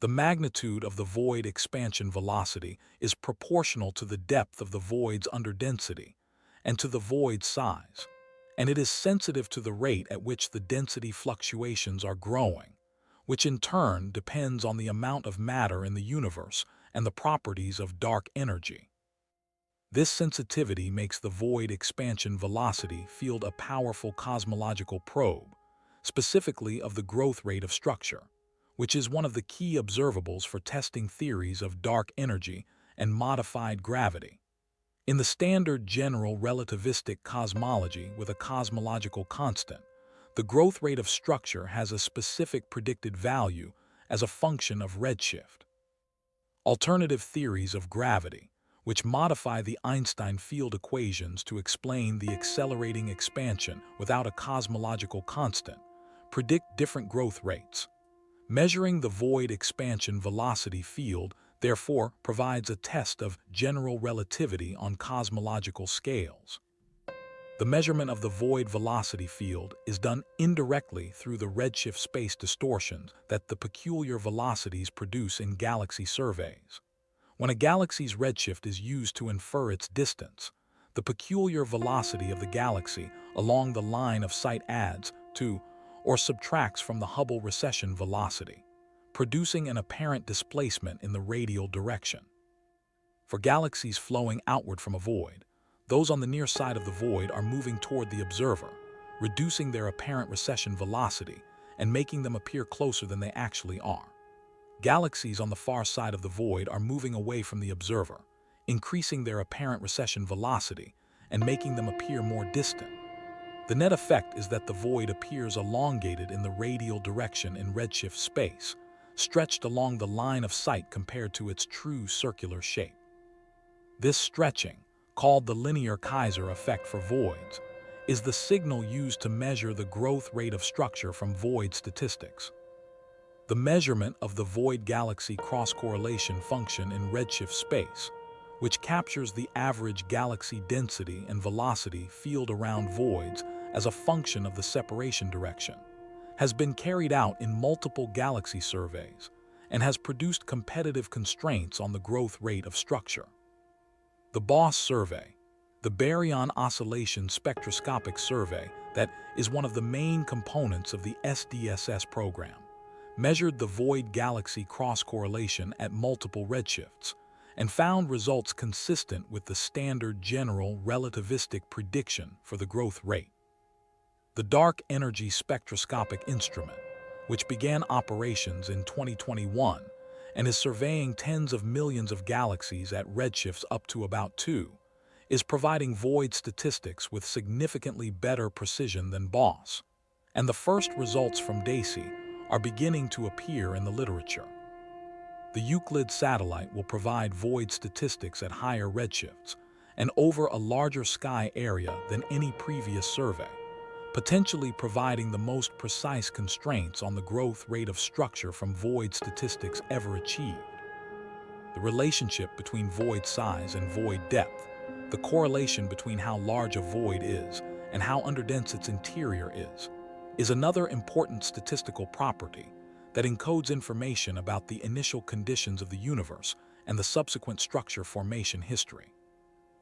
The magnitude of the void expansion velocity is proportional to the depth of the void's underdensity and to the void's size, and it is sensitive to the rate at which the density fluctuations are growing, which in turn depends on the amount of matter in the universe and the properties of dark energy. This sensitivity makes the void expansion velocity field a powerful cosmological probe, specifically of the growth rate of structure, which is one of the key observables for testing theories of dark energy and modified gravity. In the standard general relativistic cosmology with a cosmological constant, the growth rate of structure has a specific predicted value as a function of redshift. Alternative theories of gravity, which modify the Einstein field equations to explain the accelerating expansion without a cosmological constant, predict different growth rates. Measuring the void expansion velocity field, therefore, provides a test of general relativity on cosmological scales. The measurement of the void velocity field is done indirectly through the redshift space distortions that the peculiar velocities produce in galaxy surveys. When a galaxy's redshift is used to infer its distance, the peculiar velocity of the galaxy along the line of sight adds to or subtracts from the Hubble recession velocity, producing an apparent displacement in the radial direction. For galaxies flowing outward from a void, those on the near side of the void are moving toward the observer, reducing their apparent recession velocity and making them appear closer than they actually are. Galaxies on the far side of the void are moving away from the observer, increasing their apparent recession velocity and making them appear more distant. The net effect is that the void appears elongated in the radial direction in redshift space, stretched along the line of sight compared to its true circular shape. This stretching, called the linear Kaiser effect for voids, is the signal used to measure the growth rate of structure from void statistics. The measurement of the void galaxy cross-correlation function in redshift space, which captures the average galaxy density and velocity field around voids as a function of the separation direction, has been carried out in multiple galaxy surveys and has produced competitive constraints on the growth rate of structure. The BOSS survey, the Baryon Oscillation Spectroscopic Survey that is one of the main components of the SDSS program, measured the void galaxy cross-correlation at multiple redshifts and found results consistent with the standard general relativistic prediction for the growth rate. The Dark Energy Spectroscopic Instrument, which began operations in 2021 and is surveying tens of millions of galaxies at redshifts up to about 2, is providing void statistics with significantly better precision than BOSS, and the first results from DAISY are beginning to appear in the literature. The Euclid satellite will provide void statistics at higher redshifts and over a larger sky area than any previous survey, potentially providing the most precise constraints on the growth rate of structure from void statistics ever achieved. The relationship between void size and void depth, the correlation between how large a void is and how underdense its interior is another important statistical property that encodes information about the initial conditions of the universe and the subsequent structure formation history.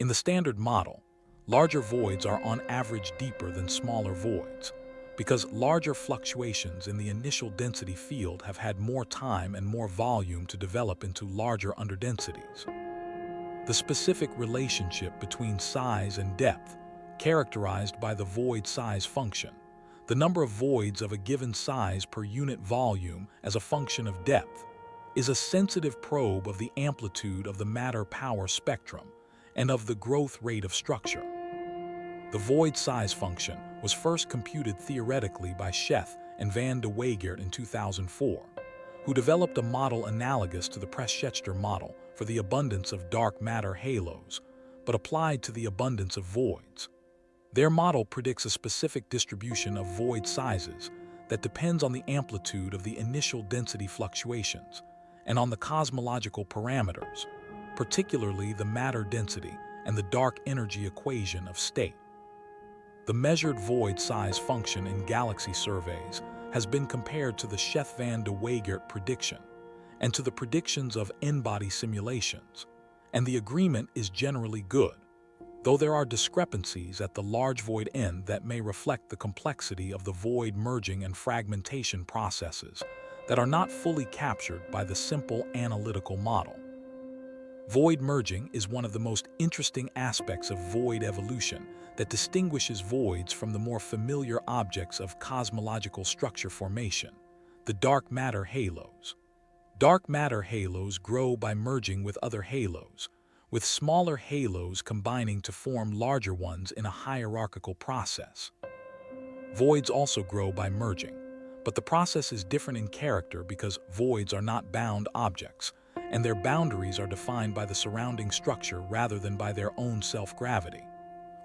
In the standard model, larger voids are on average deeper than smaller voids, because larger fluctuations in the initial density field have had more time and more volume to develop into larger underdensities. The specific relationship between size and depth, characterized by the void size function, the number of voids of a given size per unit volume as a function of depth, is a sensitive probe of the amplitude of the matter-power spectrum and of the growth rate of structure. The void size function was first computed theoretically by Scheth and van de Weygert in 2004, who developed a model analogous to the Press-Schechter model for the abundance of dark matter halos, but applied to the abundance of voids. Their model predicts a specific distribution of void sizes that depends on the amplitude of the initial density fluctuations and on the cosmological parameters, particularly the matter density and the dark energy equation of state. The measured void size function in galaxy surveys has been compared to the Scheth van de Weygert prediction and to the predictions of n-body simulations, and the agreement is generally good, though there are discrepancies at the large void end that may reflect the complexity of the void merging and fragmentation processes that are not fully captured by the simple analytical model. Void merging is one of the most interesting aspects of void evolution that distinguishes voids from the more familiar objects of cosmological structure formation, the dark matter halos. Dark matter halos grow by merging with other halos, with smaller halos combining to form larger ones in a hierarchical process. Voids also grow by merging, but the process is different in character because voids are not bound objects, and their boundaries are defined by the surrounding structure rather than by their own self-gravity.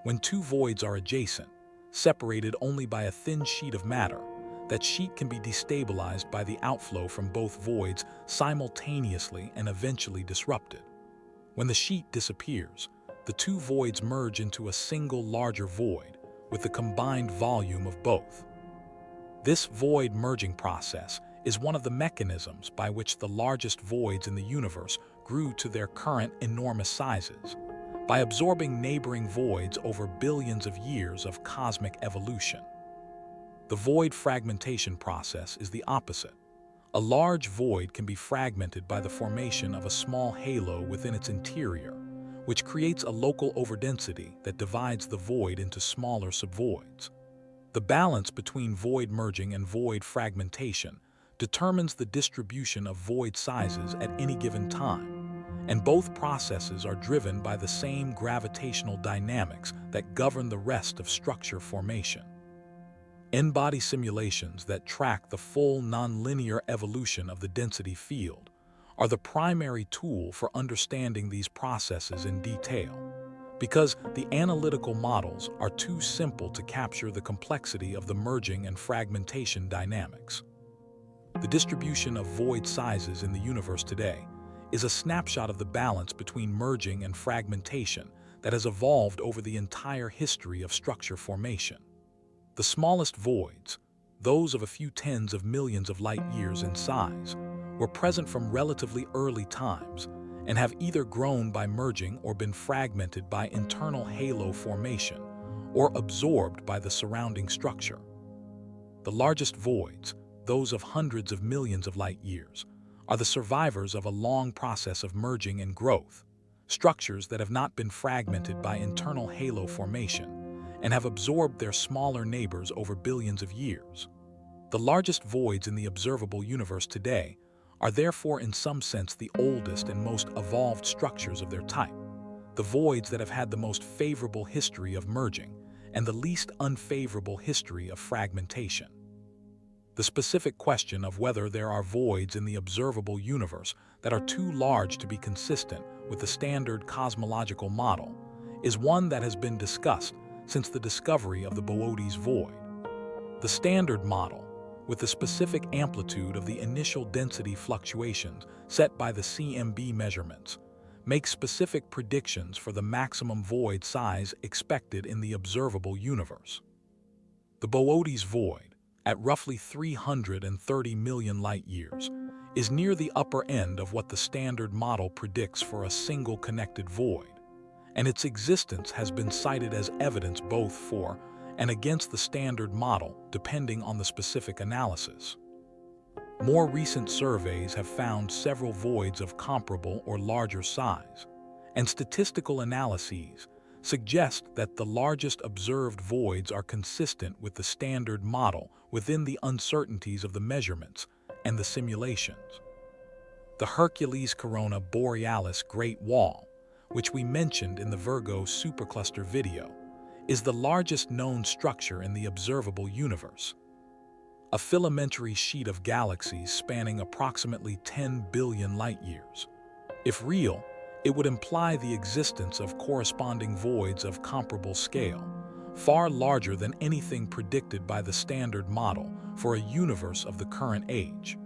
When two voids are adjacent, separated only by a thin sheet of matter, that sheet can be destabilized by the outflow from both voids simultaneously and eventually disrupted. When the sheet disappears, the two voids merge into a single larger void with the combined volume of both. This void merging process is one of the mechanisms by which the largest voids in the universe grew to their current enormous sizes, by absorbing neighboring voids over billions of years of cosmic evolution. The void fragmentation process is the opposite. A large void can be fragmented by the formation of a small halo within its interior, which creates a local overdensity that divides the void into smaller subvoids. The balance between void merging and void fragmentation determines the distribution of void sizes at any given time, and both processes are driven by the same gravitational dynamics that govern the rest of structure formation. N-body simulations that track the full nonlinear evolution of the density field are the primary tool for understanding these processes in detail, because the analytical models are too simple to capture the complexity of the merging and fragmentation dynamics. The distribution of void sizes in the universe today is a snapshot of the balance between merging and fragmentation that has evolved over the entire history of structure formation. The smallest voids, those of a few tens of millions of light years in size, were present from relatively early times and have either grown by merging or been fragmented by internal halo formation or absorbed by the surrounding structure. The largest voids, those of hundreds of millions of light years, are the survivors of a long process of merging and growth, structures that have not been fragmented by internal halo formation and have absorbed their smaller neighbors over billions of years. The largest voids in the observable universe today are therefore in some sense the oldest and most evolved structures of their type, the voids that have had the most favorable history of merging and the least unfavorable history of fragmentation. The specific question of whether there are voids in the observable universe that are too large to be consistent with the standard cosmological model is one that has been discussed since the discovery of the Boötes Void. The standard model, with the specific amplitude of the initial density fluctuations set by the CMB measurements, makes specific predictions for the maximum void size expected in the observable universe. The Boötes Void, at roughly 330 million light-years, is near the upper end of what the standard model predicts for a single connected void, and its existence has been cited as evidence both for and against the standard model depending on the specific analysis. More recent surveys have found several voids of comparable or larger size, and statistical analyses suggest that the largest observed voids are consistent with the standard model within the uncertainties of the measurements and the simulations. The Hercules Corona Borealis Great Wall, which we mentioned in the Virgo supercluster video, is the largest known structure in the observable universe. A filamentary sheet of galaxies spanning approximately 10 billion light-years. If real, it would imply the existence of corresponding voids of comparable scale, far larger than anything predicted by the standard model for a universe of the current age.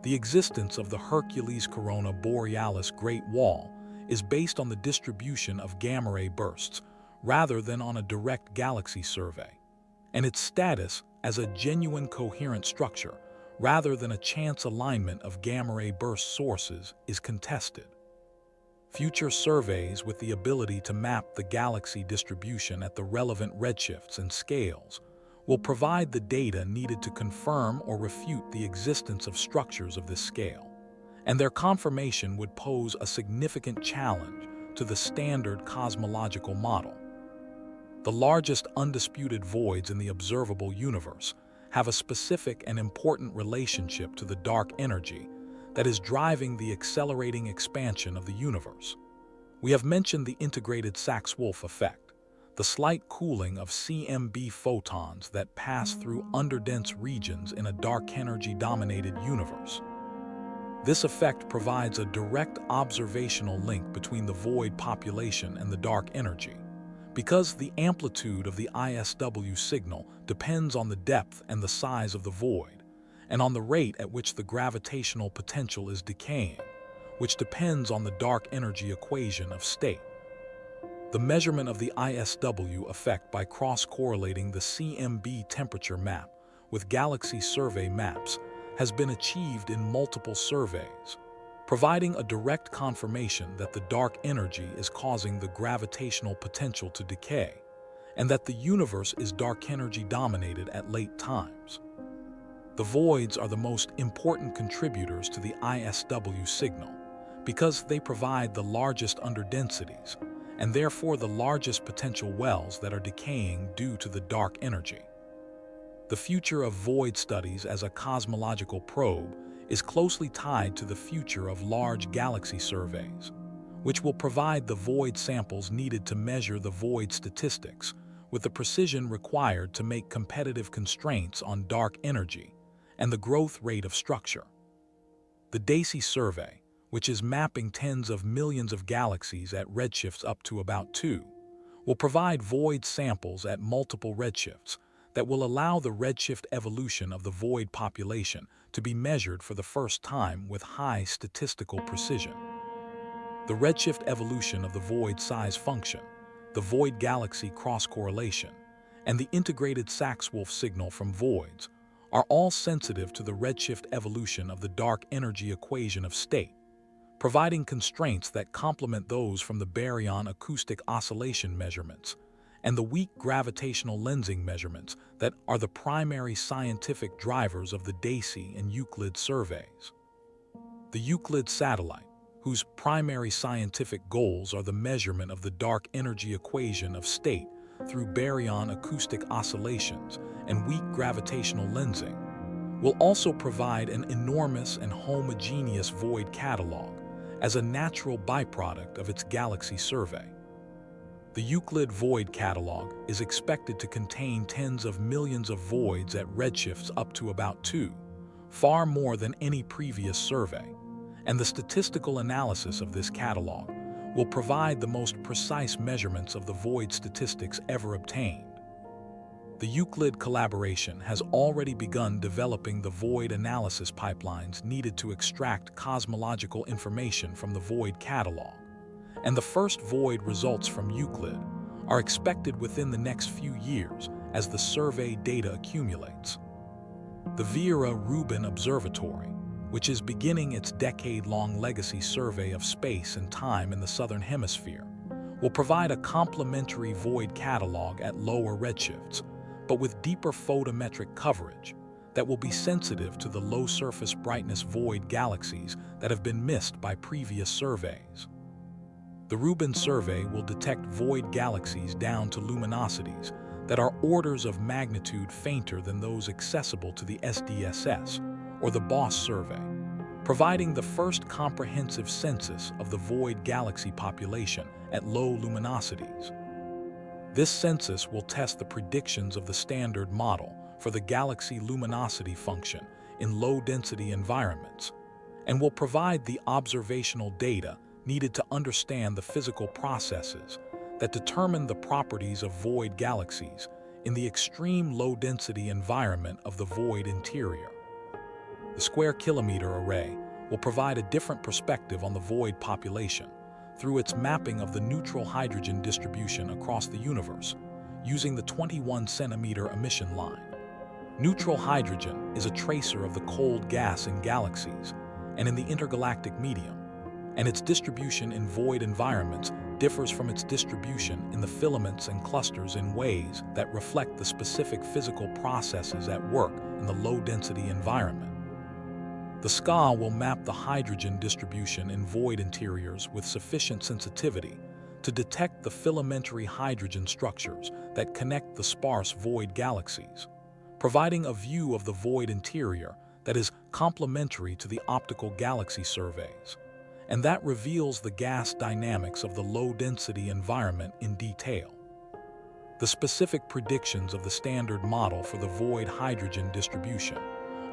The existence of the Hercules Corona Borealis Great Wall is based on the distribution of gamma ray bursts rather than on a direct galaxy survey, and its status as a genuine coherent structure rather than a chance alignment of gamma-ray burst sources, is contested. Future surveys with the ability to map the galaxy distribution at the relevant redshifts and scales will provide the data needed to confirm or refute the existence of structures of this scale, and their confirmation would pose a significant challenge to the standard cosmological model. The largest undisputed voids in the observable universe have a specific and important relationship to the dark energy that is driving the accelerating expansion of the universe. We have mentioned the integrated Sachs-Wolf effect, the slight cooling of CMB photons that pass through underdense regions in a dark energy-dominated universe. This effect provides a direct observational link between the void population and the dark energy, because the amplitude of the ISW signal depends on the depth and the size of the void, and on the rate at which the gravitational potential is decaying, which depends on the dark energy equation of state. The measurement of the ISW effect by cross-correlating the CMB temperature map with galaxy survey maps has been achieved in multiple surveys, providing a direct confirmation that the dark energy is causing the gravitational potential to decay, and that the universe is dark energy dominated at late times. The voids are the most important contributors to the ISW signal because they provide the largest underdensities, and therefore the largest potential wells that are decaying due to the dark energy. The future of void studies as a cosmological probe is closely tied to the future of large galaxy surveys, which will provide the void samples needed to measure the void statistics with the precision required to make competitive constraints on dark energy and the growth rate of structure. The DAISY survey, which is mapping tens of millions of galaxies at redshifts up to about 2, will provide void samples at multiple redshifts that will allow the redshift evolution of the void population to be measured for the first time with high statistical precision. The redshift evolution of the void size function, the void galaxy cross-correlation, and the integrated Sachs-Wolf signal from voids are all sensitive to the redshift evolution of the dark energy equation of state, providing constraints that complement those from the baryon acoustic oscillation measurements and the weak gravitational lensing measurements that are the primary scientific drivers of the DAISY and Euclid surveys. The Euclid satellite, whose primary scientific goals are the measurement of the dark energy equation of state through baryon acoustic oscillations and weak gravitational lensing, will also provide an enormous and homogeneous void catalog as a natural byproduct of its galaxy survey. The Euclid Void Catalog is expected to contain tens of millions of voids at redshifts up to about 2, far more than any previous survey, and the statistical analysis of this catalog will provide the most precise measurements of the void statistics ever obtained. The Euclid collaboration has already begun developing the void analysis pipelines needed to extract cosmological information from the void catalog, and the first void results from Euclid are expected within the next few years as the survey data accumulates. The Vera Rubin Observatory, which is beginning its decade-long legacy survey of space and time in the Southern Hemisphere, will provide a complementary void catalog at lower redshifts, but with deeper photometric coverage that will be sensitive to the low surface brightness void galaxies that have been missed by previous surveys. The Rubin survey will detect void galaxies down to luminosities that are orders of magnitude fainter than those accessible to the SDSS or the BOSS survey, providing the first comprehensive census of the void galaxy population at low luminosities. This census will test the predictions of the standard model for the galaxy luminosity function in low-density environments, and will provide the observational data needed to understand the physical processes that determine the properties of void galaxies in the extreme low-density environment of the void interior. The square kilometer array will provide a different perspective on the void population through its mapping of the neutral hydrogen distribution across the universe using the 21-centimeter emission line. Neutral hydrogen is a tracer of the cold gas in galaxies and in the intergalactic medium, and its distribution in void environments differs from its distribution in the filaments and clusters in ways that reflect the specific physical processes at work in the low-density environment. The SCA will map the hydrogen distribution in void interiors with sufficient sensitivity to detect the filamentary hydrogen structures that connect the sparse void galaxies, providing a view of the void interior that is complementary to the optical galaxy surveys, and that reveals the gas dynamics of the low-density environment in detail. The specific predictions of the standard model for the void hydrogen distribution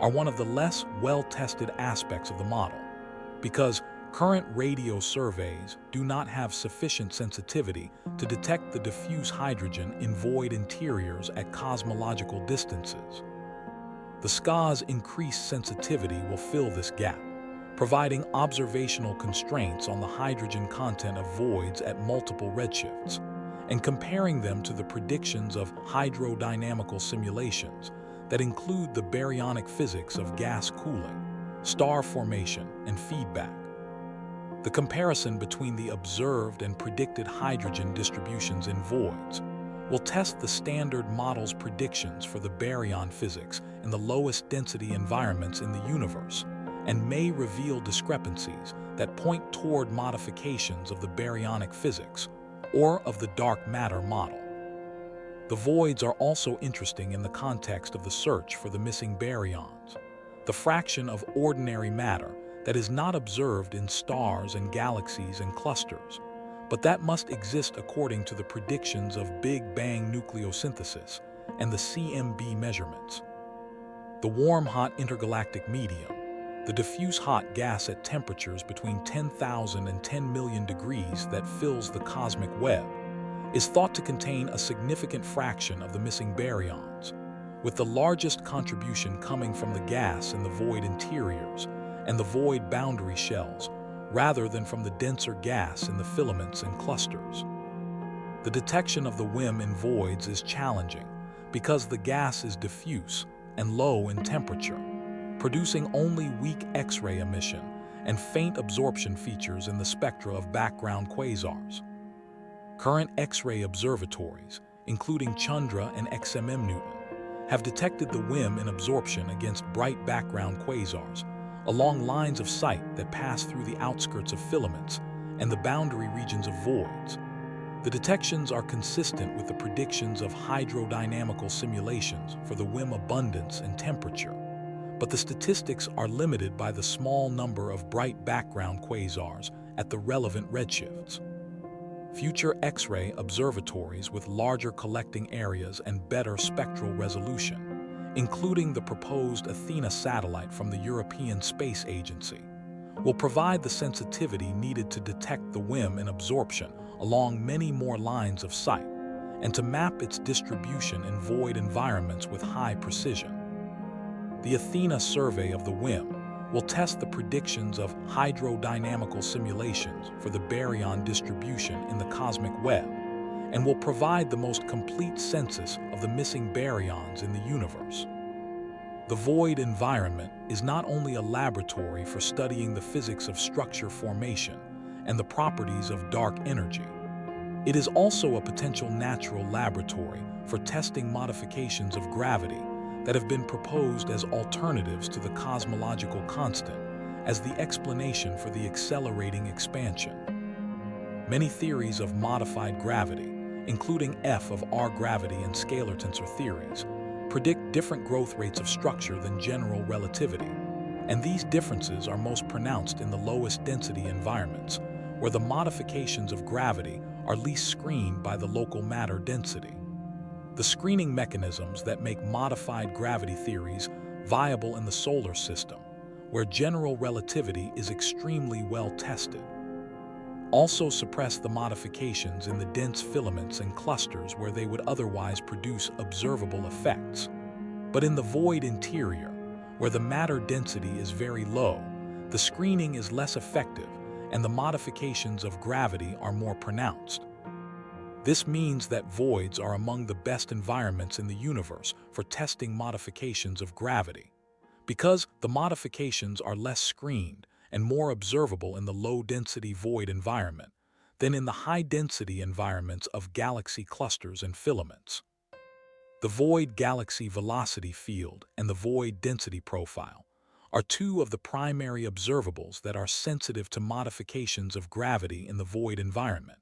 are one of the less well-tested aspects of the model, because current radio surveys do not have sufficient sensitivity to detect the diffuse hydrogen in void interiors at cosmological distances. The SCA's increased sensitivity will fill this gap, providing observational constraints on the hydrogen content of voids at multiple redshifts, and comparing them to the predictions of hydrodynamical simulations that include the baryonic physics of gas cooling, star formation, and feedback. The comparison between the observed and predicted hydrogen distributions in voids will test the standard model's predictions for the baryon physics in the lowest density environments in the universe, and may reveal discrepancies that point toward modifications of the baryonic physics or of the dark matter model. The voids are also interesting in the context of the search for the missing baryons, the fraction of ordinary matter that is not observed in stars and galaxies and clusters, but that must exist according to the predictions of Big Bang nucleosynthesis and the CMB measurements. The warm-hot intergalactic medium, the diffuse hot gas at temperatures between 10,000 and 10 million degrees that fills the cosmic web, is thought to contain a significant fraction of the missing baryons, with the largest contribution coming from the gas in the void interiors and the void boundary shells, rather than from the denser gas in the filaments and clusters. The detection of the WIM in voids is challenging because the gas is diffuse and low in temperature, producing only weak X-ray emission and faint absorption features in the spectra of background quasars. Current X-ray observatories, including Chandra and XMM Newton, have detected the WIM in absorption against bright background quasars along lines of sight that pass through the outskirts of filaments and the boundary regions of voids. The detections are consistent with the predictions of hydrodynamical simulations for the WIM abundance and temperature, but the statistics are limited by the small number of bright background quasars at the relevant redshifts. Future X-ray observatories with larger collecting areas and better spectral resolution, including the proposed Athena satellite from the European Space Agency, will provide the sensitivity needed to detect the WIM in absorption along many more lines of sight, and to map its distribution in void environments with high precision. The Athena survey of the WIM will test the predictions of hydrodynamical simulations for the baryon distribution in the cosmic web, and will provide the most complete census of the missing baryons in the universe. The void environment is not only a laboratory for studying the physics of structure formation and the properties of dark energy, it is also a potential natural laboratory for testing modifications of gravity that have been proposed as alternatives to the cosmological constant as the explanation for the accelerating expansion. Many theories of modified gravity, including F of R gravity and scalar tensor theories, predict different growth rates of structure than general relativity, and these differences are most pronounced in the lowest density environments, where the modifications of gravity are least screened by the local matter density. The screening mechanisms that make modified gravity theories viable in the solar system, where general relativity is extremely well tested, also suppress the modifications in the dense filaments and clusters where they would otherwise produce observable effects. But in the void interior, where the matter density is very low, the screening is less effective and the modifications of gravity are more pronounced. This means that voids are among the best environments in the universe for testing modifications of gravity, because the modifications are less screened and more observable in the low-density void environment than in the high-density environments of galaxy clusters and filaments. The void galaxy velocity field and the void density profile are two of the primary observables that are sensitive to modifications of gravity in the void environment,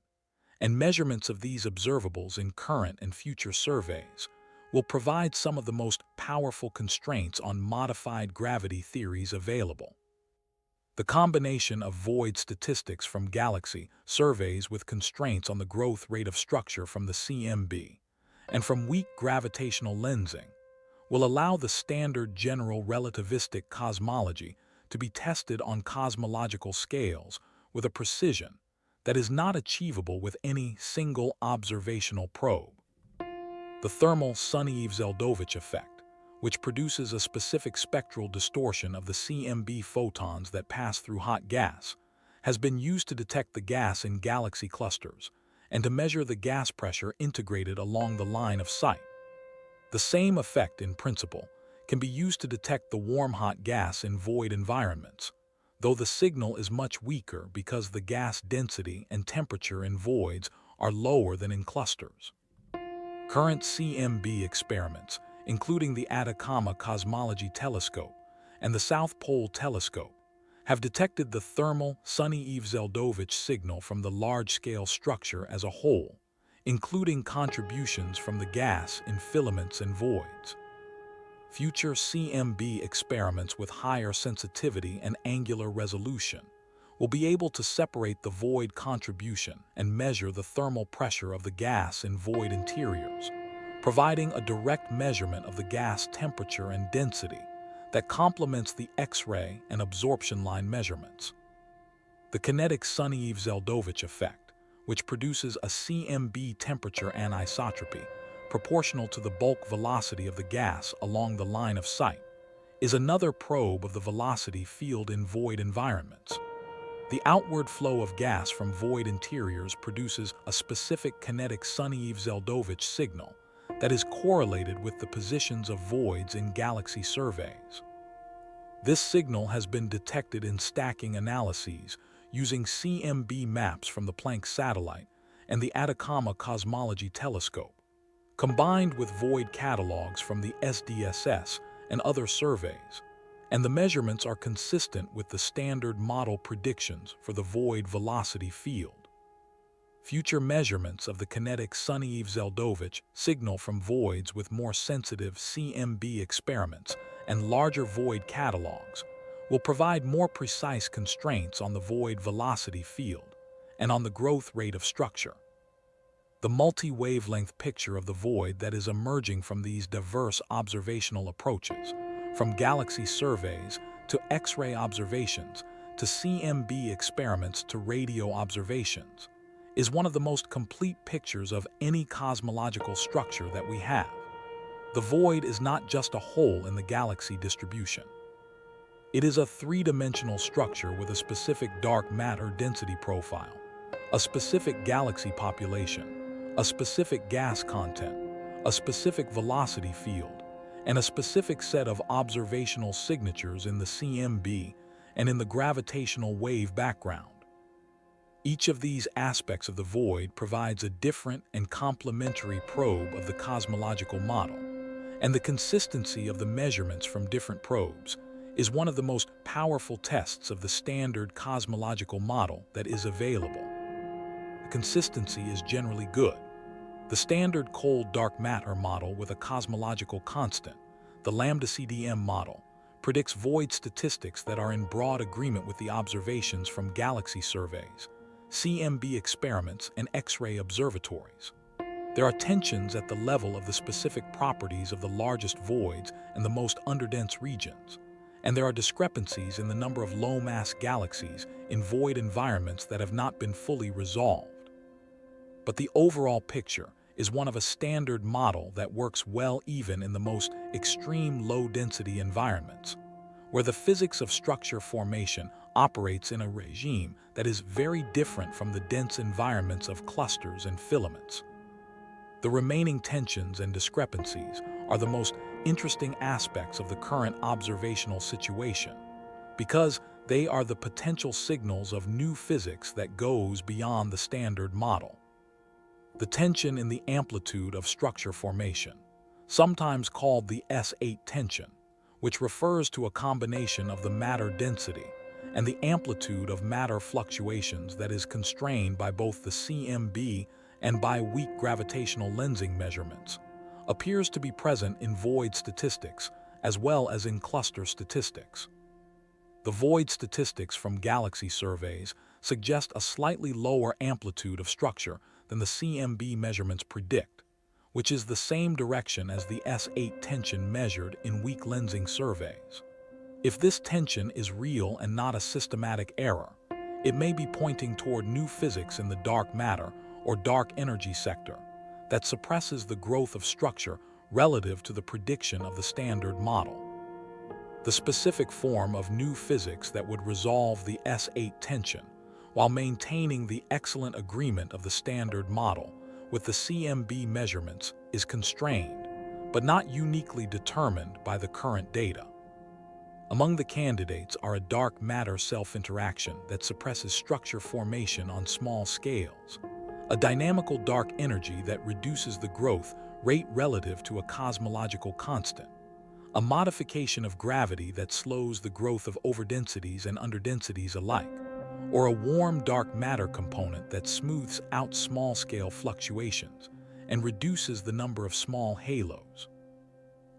and measurements of these observables in current and future surveys will provide some of the most powerful constraints on modified gravity theories available. The combination of void statistics from galaxy surveys with constraints on the growth rate of structure from the CMB and from weak gravitational lensing will allow the standard general relativistic cosmology to be tested on cosmological scales with a precision that is not achievable with any single observational probe. The thermal Sunyaev-Zeldovich effect, which produces a specific spectral distortion of the CMB photons that pass through hot gas, has been used to detect the gas in galaxy clusters and to measure the gas pressure integrated along the line of sight. The same effect, in principle, can be used to detect the warm-hot gas in void environments, though the signal is much weaker because the gas density and temperature in voids are lower than in clusters. Current CMB experiments, including the Atacama Cosmology Telescope and the South Pole Telescope, have detected the thermal Sunyaev-Zeldovich signal from the large-scale structure as a whole, including contributions from the gas in filaments and voids. Future CMB experiments with higher sensitivity and angular resolution will be able to separate the void contribution and measure the thermal pressure of the gas in void interiors, providing a direct measurement of the gas temperature and density that complements the X-ray and absorption line measurements. The kinetic Sunyaev-Zeldovich effect, which produces a CMB temperature anisotropy proportional to the bulk velocity of the gas along the line of sight, is another probe of the velocity field in void environments. The outward flow of gas from void interiors produces a specific kinetic Sunyaev-Zeldovich signal that is correlated with the positions of voids in galaxy surveys. This signal has been detected in stacking analyses using CMB maps from the Planck satellite and the Atacama Cosmology Telescope, combined with void catalogs from the SDSS and other surveys, and the measurements are consistent with the standard model predictions for the void velocity field. Future measurements of the kinetic Sunyaev-Zeldovich signal from voids with more sensitive CMB experiments and larger void catalogs will provide more precise constraints on the void velocity field and on the growth rate of structure. The multi-wavelength picture of the void that is emerging from these diverse observational approaches, from galaxy surveys to X-ray observations to CMB experiments to radio observations, is one of the most complete pictures of any cosmological structure that we have. The void is not just a hole in the galaxy distribution. It is a three-dimensional structure with a specific dark matter density profile, a specific galaxy population, a specific gas content, a specific velocity field, and a specific set of observational signatures in the CMB and in the gravitational wave background. Each of these aspects of the void provides a different and complementary probe of the cosmological model, and the consistency of the measurements from different probes is one of the most powerful tests of the standard cosmological model that is available. The consistency is generally good. The standard cold dark matter model with a cosmological constant, the lambda CDM model, predicts void statistics that are in broad agreement with the observations from galaxy surveys, CMB experiments, and X-ray observatories. There are tensions at the level of the specific properties of the largest voids and the most underdense regions, and there are discrepancies in the number of low-mass galaxies in void environments that have not been fully resolved. But the overall picture is one of a standard model that works well even in the most extreme low-density environments, where the physics of structure formation operates in a regime that is very different from the dense environments of clusters and filaments. The remaining tensions and discrepancies are the most interesting aspects of the current observational situation, because they are the potential signals of new physics that goes beyond the standard model. The tension in the amplitude of structure formation, sometimes called the S8 tension, which refers to a combination of the matter density and the amplitude of matter fluctuations that is constrained by both the CMB and by weak gravitational lensing measurements, appears to be present in void statistics as well as in cluster statistics. The void statistics from galaxy surveys suggest a slightly lower amplitude of structure than the CMB measurements predict, which is the same direction as the S8 tension measured in weak lensing surveys. If this tension is real and not a systematic error, it may be pointing toward new physics in the dark matter or dark energy sector that suppresses the growth of structure relative to the prediction of the standard model. The specific form of new physics that would resolve the S8 tension while maintaining the excellent agreement of the standard model with the CMB measurements is constrained, but not uniquely determined by the current data. Among the candidates are a dark matter self-interaction that suppresses structure formation on small scales, a dynamical dark energy that reduces the growth rate relative to a cosmological constant, a modification of gravity that slows the growth of overdensities and underdensities alike, or a warm dark matter component that smooths out small-scale fluctuations and reduces the number of small halos.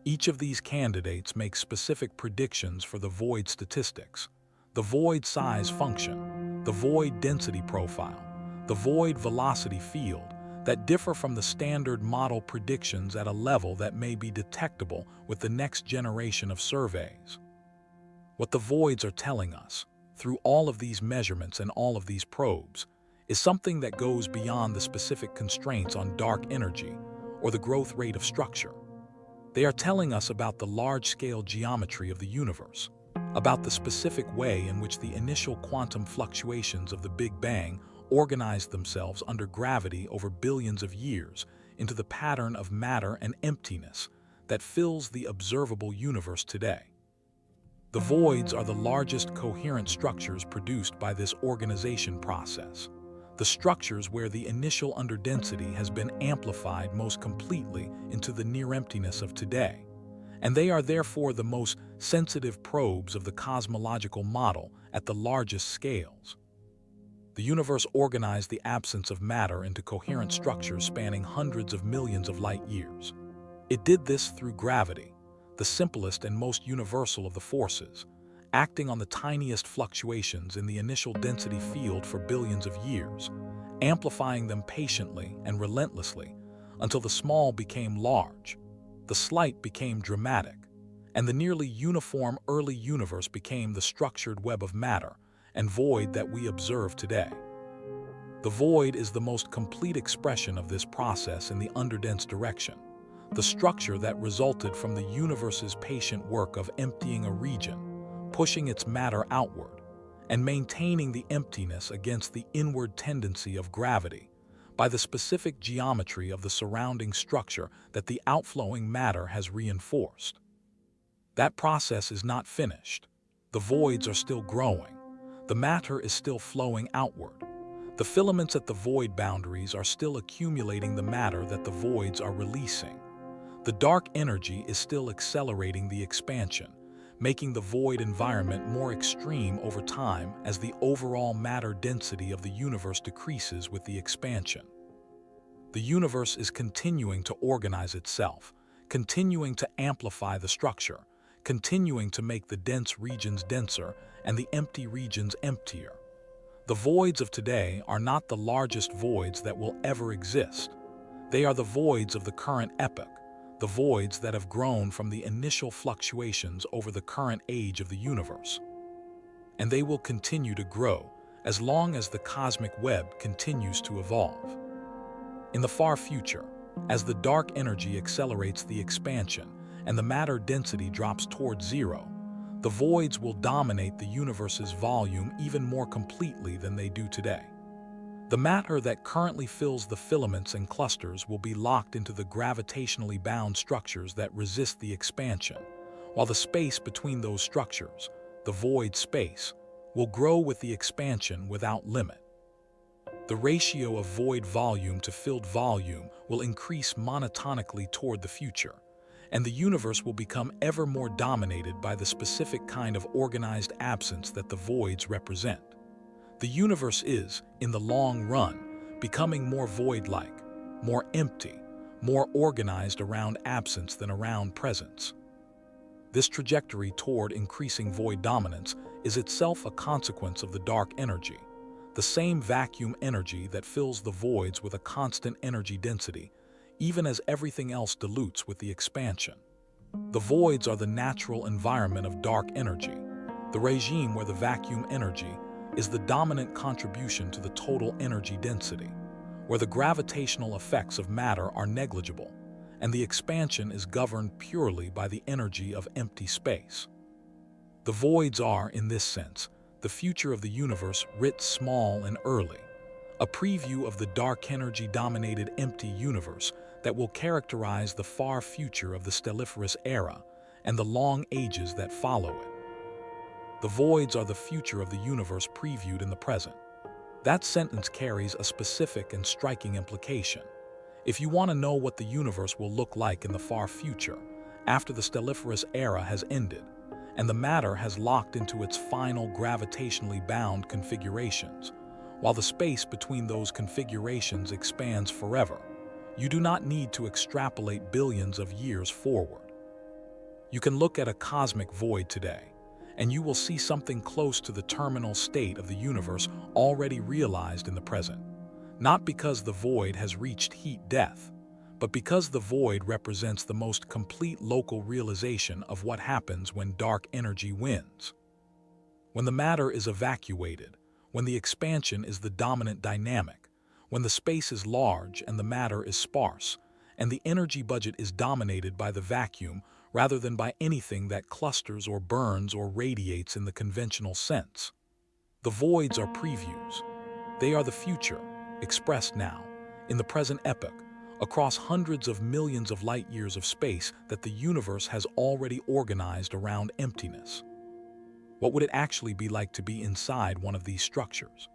Each of these candidates makes specific predictions for the void statistics, the void size function, the void density profile, the void velocity field, that differ from the standard model predictions at a level that may be detectable with the next generation of surveys. What the voids are telling us, through all of these measurements and all of these probes, is something that goes beyond the specific constraints on dark energy or the growth rate of structure. They are telling us about the large-scale geometry of the universe, about the specific way in which the initial quantum fluctuations of the Big Bang organized themselves under gravity over billions of years into the pattern of matter and emptiness that fills the observable universe today. The voids are the largest coherent structures produced by this organization process, the structures where the initial underdensity has been amplified most completely into the near-emptiness of today, and they are therefore the most sensitive probes of the cosmological model at the largest scales. The universe organized the absence of matter into coherent structures spanning hundreds of millions of light years. It did this through gravity, the simplest and most universal of the forces, acting on the tiniest fluctuations in the initial density field for billions of years, amplifying them patiently and relentlessly until the small became large, the slight became dramatic, and the nearly uniform early universe became the structured web of matter and void that we observe today. The void is the most complete expression of this process in the underdense direction, the structure that resulted from the universe's patient work of emptying a region, pushing its matter outward, and maintaining the emptiness against the inward tendency of gravity by the specific geometry of the surrounding structure that the outflowing matter has reinforced. That process is not finished. The voids are still growing. The matter is still flowing outward. The filaments at the void boundaries are still accumulating the matter that the voids are releasing. The dark energy is still accelerating the expansion, making the void environment more extreme over time as the overall matter density of the universe decreases with the expansion. The universe is continuing to organize itself, continuing to amplify the structure, continuing to make the dense regions denser and the empty regions emptier. The voids of today are not the largest voids that will ever exist. They are the voids of the current epoch, the voids that have grown from the initial fluctuations over the current age of the universe. And they will continue to grow as long as the cosmic web continues to evolve. In the far future, as the dark energy accelerates the expansion and the matter density drops towards zero, the voids will dominate the universe's volume even more completely than they do today. The matter that currently fills the filaments and clusters will be locked into the gravitationally bound structures that resist the expansion, while the space between those structures, the void space, will grow with the expansion without limit. The ratio of void volume to filled volume will increase monotonically toward the future, and the universe will become ever more dominated by the specific kind of organized absence that the voids represent. The universe is, in the long run, becoming more void-like, more empty, more organized around absence than around presence. This trajectory toward increasing void dominance is itself a consequence of the dark energy, the same vacuum energy that fills the voids with a constant energy density, even as everything else dilutes with the expansion. The voids are the natural environment of dark energy, the regime where the vacuum energy is the dominant contribution to the total energy density, where the gravitational effects of matter are negligible, and the expansion is governed purely by the energy of empty space. The voids are, in this sense, the future of the universe writ small and early, a preview of the dark energy-dominated empty universe that will characterize the far future of the stelliferous era and the long ages that follow it. The voids are the future of the universe previewed in the present. That sentence carries a specific and striking implication. If you want to know what the universe will look like in the far future, after the stelliferous era has ended, and the matter has locked into its final gravitationally bound configurations, while the space between those configurations expands forever, you do not need to extrapolate billions of years forward. You can look at a cosmic void today, and you will see something close to the terminal state of the universe already realized in the present, not because the void has reached heat death, but because the void represents the most complete local realization of what happens when dark energy wins. When the matter is evacuated, when the expansion is the dominant dynamic, when the space is large and the matter is sparse, and the energy budget is dominated by the vacuum rather than by anything that clusters or burns or radiates in the conventional sense. The voids are previews. They are the future, expressed now, in the present epoch, across hundreds of millions of light years of space that the universe has already organized around emptiness. What would it actually be like to be inside one of these structures?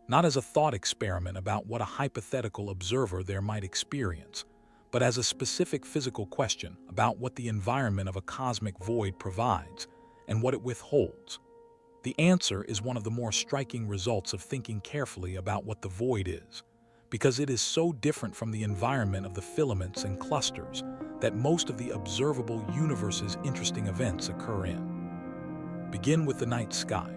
Not as a thought experiment about what a hypothetical observer there might experience, but as a specific physical question about what the environment of a cosmic void provides and what it withholds. The answer is one of the more striking results of thinking carefully about what the void is, because it is so different from the environment of the filaments and clusters that most of the observable universe's interesting events occur in. Begin with the night sky.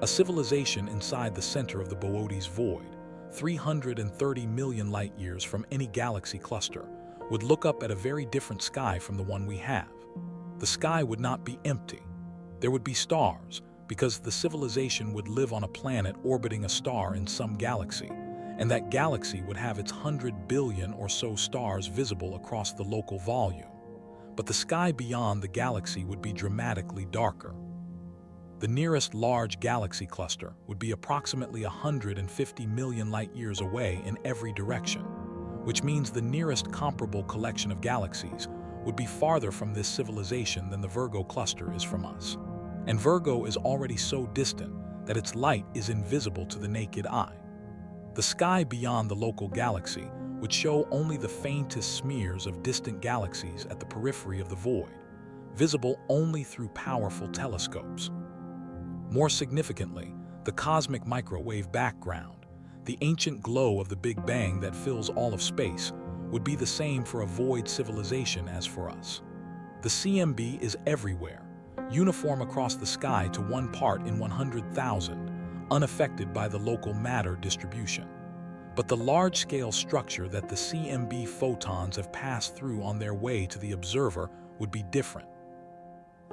A civilization inside the center of the Boötes Void, 330 million light-years from any galaxy cluster, would look up at a very different sky from the one we have. The sky would not be empty. There would be stars, because the civilization would live on a planet orbiting a star in some galaxy, and that galaxy would have its 100 billion or so stars visible across the local volume. But the sky beyond the galaxy would be dramatically darker. The nearest large galaxy cluster would be approximately 150 million light-years away in every direction, which means the nearest comparable collection of galaxies would be farther from this civilization than the Virgo cluster is from us. And Virgo is already so distant that its light is invisible to the naked eye. The sky beyond the local galaxy would show only the faintest smears of distant galaxies at the periphery of the void, visible only through powerful telescopes. More significantly, the cosmic microwave background, the ancient glow of the Big Bang that fills all of space, would be the same for a void civilization as for us. The CMB is everywhere, uniform across the sky to 1 part in 100,000, unaffected by the local matter distribution. But the large-scale structure that the CMB photons have passed through on their way to the observer would be different.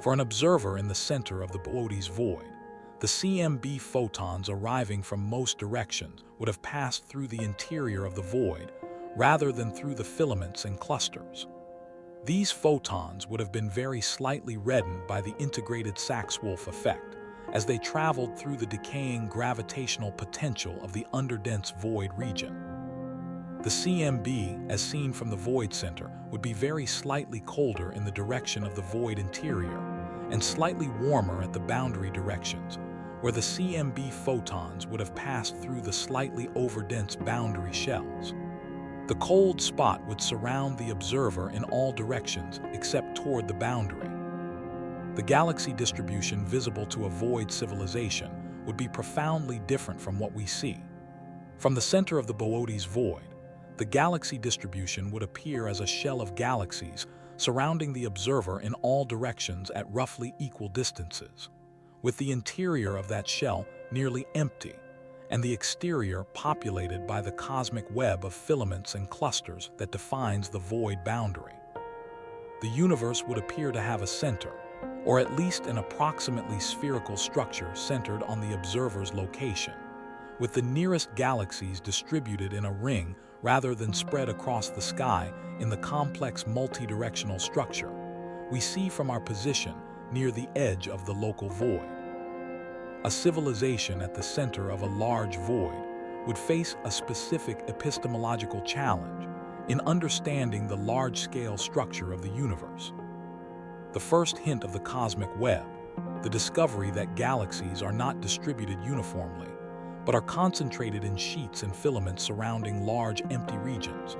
For an observer in the center of the Boötes Void, the CMB photons arriving from most directions would have passed through the interior of the void rather than through the filaments and clusters. These photons would have been very slightly reddened by the integrated Sachs-Wolf effect, as they traveled through the decaying gravitational potential of the underdense void region. The CMB, as seen from the void center, would be very slightly colder in the direction of the void interior and slightly warmer at the boundary directions, where the CMB photons would have passed through the slightly overdense boundary shells. The cold spot would surround the observer in all directions except toward the boundary. The galaxy distribution visible to a void civilization would be profoundly different from what we see. From the center of the Boötes Void, the galaxy distribution would appear as a shell of galaxies surrounding the observer in all directions at roughly equal distances, with the interior of that shell nearly empty and the exterior populated by the cosmic web of filaments and clusters that defines the void boundary. The universe would appear to have a center, or at least an approximately spherical structure centered on the observer's location, with the nearest galaxies distributed in a ring rather than spread across the sky in the complex multi-directional structure we see from our position near the edge of the local void. A civilization at the center of a large void would face a specific epistemological challenge in understanding the large-scale structure of the universe. The first hint of the cosmic web, the discovery that galaxies are not distributed uniformly, but are concentrated in sheets and filaments surrounding large empty regions,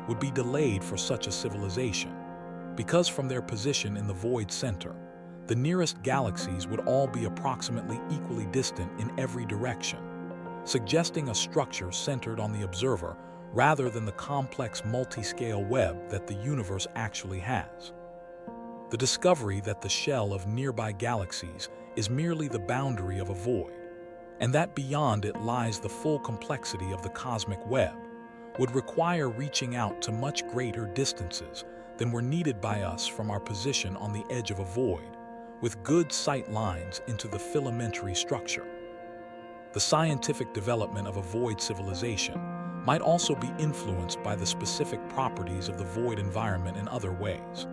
would be delayed for such a civilization, because from their position in the void center, the nearest galaxies would all be approximately equally distant in every direction, suggesting a structure centered on the observer rather than the complex multi-scale web that the universe actually has. The discovery that the shell of nearby galaxies is merely the boundary of a void, and that beyond it lies the full complexity of the cosmic web, would require reaching out to much greater distances than were needed by us from our position on the edge of a void, with good sight lines into the filamentary structure. The scientific development of a void civilization might also be influenced by the specific properties of the void environment in other ways.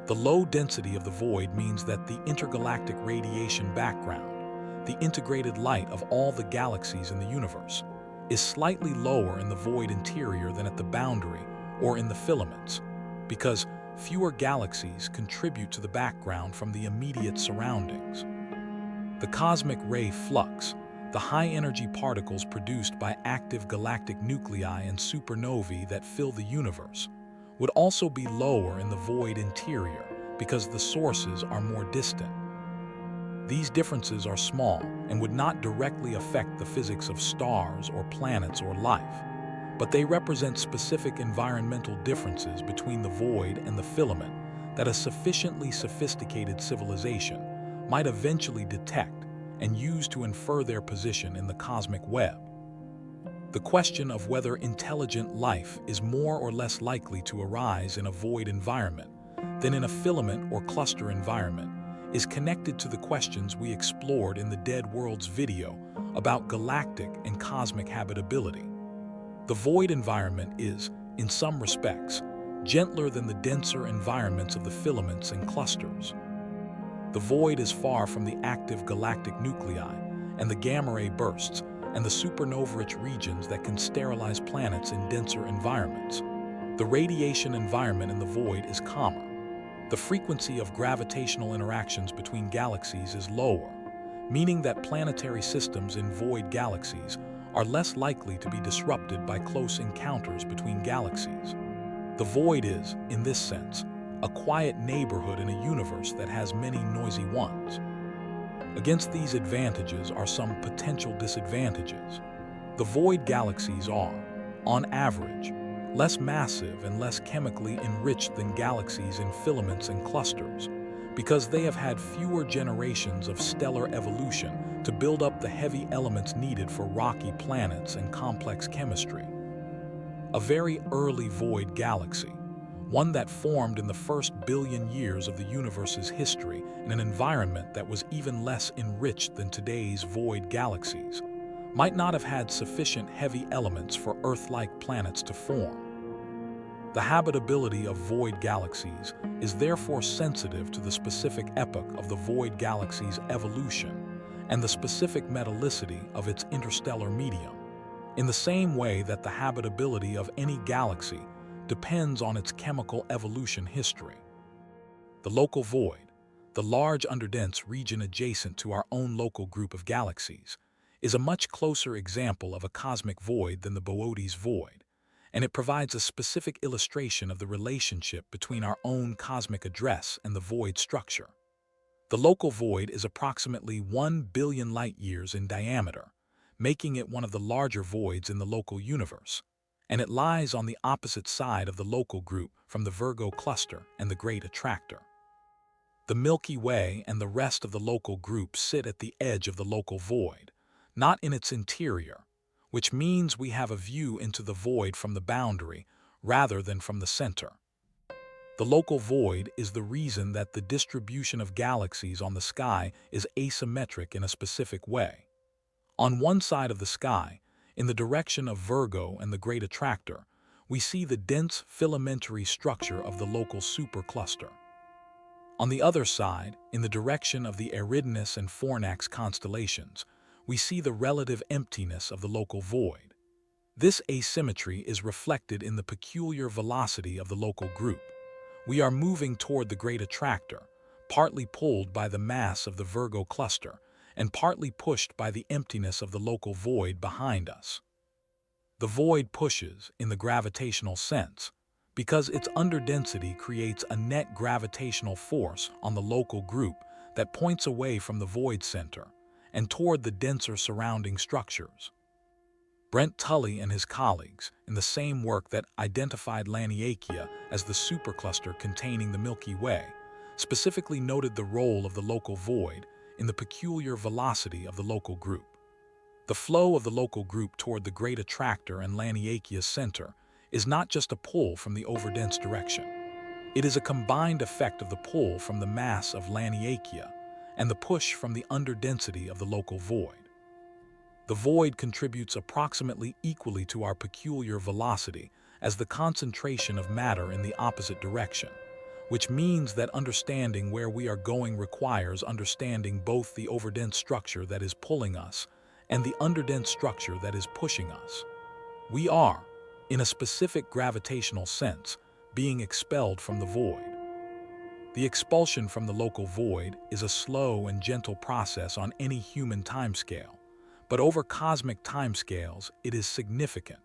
The low density of the void means that the intergalactic radiation background, the integrated light of all the galaxies in the universe, is slightly lower in the void interior than at the boundary or in the filaments, because fewer galaxies contribute to the background from the immediate surroundings. The cosmic ray flux, the high-energy particles produced by active galactic nuclei and supernovae that fill the universe, would also be lower in the void interior because the sources are more distant. These differences are small and would not directly affect the physics of stars or planets or life, but they represent specific environmental differences between the void and the filament that a sufficiently sophisticated civilization might eventually detect and use to infer their position in the cosmic web. The question of whether intelligent life is more or less likely to arise in a void environment than in a filament or cluster environment is connected to the questions we explored in the Dead Worlds video about galactic and cosmic habitability. The void environment is, in some respects, gentler than the denser environments of the filaments and clusters. The void is far from the active galactic nuclei and the gamma-ray bursts and the supernova-rich regions that can sterilize planets in denser environments. The radiation environment in the void is calmer. The frequency of gravitational interactions between galaxies is lower, meaning that planetary systems in void galaxies are less likely to be disrupted by close encounters between galaxies. The void is, in this sense, a quiet neighborhood in a universe that has many noisy ones. Against these advantages are some potential disadvantages. The void galaxies are, on average, less massive and less chemically enriched than galaxies in filaments and clusters, because they have had fewer generations of stellar evolution to build up the heavy elements needed for rocky planets and complex chemistry. A very early void galaxy, one that formed in the first billion years of the universe's history in an environment that was even less enriched than today's void galaxies, might not have had sufficient heavy elements for Earth-like planets to form. The habitability of void galaxies is therefore sensitive to the specific epoch of the void galaxy's evolution and the specific metallicity of its interstellar medium, in the same way that the habitability of any galaxy depends on its chemical evolution history. The local void, the large underdense region adjacent to our own local group of galaxies, is a much closer example of a cosmic void than the Boötes Void, and it provides a specific illustration of the relationship between our own cosmic address and the void structure. The local void is approximately 1 billion light-years in diameter, making it one of the larger voids in the local universe, and it lies on the opposite side of the local group from the Virgo cluster and the Great Attractor. The Milky Way and the rest of the local group sit at the edge of the local void, not in its interior, which means we have a view into the void from the boundary rather than from the center. The local void is the reason that the distribution of galaxies on the sky is asymmetric in a specific way. On one side of the sky, in the direction of Virgo and the Great Attractor, we see the dense filamentary structure of the local supercluster. On the other side, in the direction of the Eridanus and Fornax constellations, we see the relative emptiness of the local void. This asymmetry is reflected in the peculiar velocity of the local group. We are moving toward the Great Attractor, partly pulled by the mass of the Virgo cluster and partly pushed by the emptiness of the local void behind us. The void pushes, in the gravitational sense, because its underdensity creates a net gravitational force on the local group that points away from the void center and toward the denser surrounding structures. Brent Tully and his colleagues, in the same work that identified Laniakea as the supercluster containing the Milky Way, specifically noted the role of the local void in the peculiar velocity of the local group. The flow of the local group toward the Great Attractor and Laniakea's center is not just a pull from the overdense direction. It is a combined effect of the pull from the mass of Laniakea and the push from the underdensity of the local void. The void contributes approximately equally to our peculiar velocity as the concentration of matter in the opposite direction, which means that understanding where we are going requires understanding both the overdense structure that is pulling us and the underdense structure that is pushing us. We are, in a specific gravitational sense, being expelled from the void. The expulsion from the local void is a slow and gentle process on any human timescale, but over cosmic timescales, it is significant.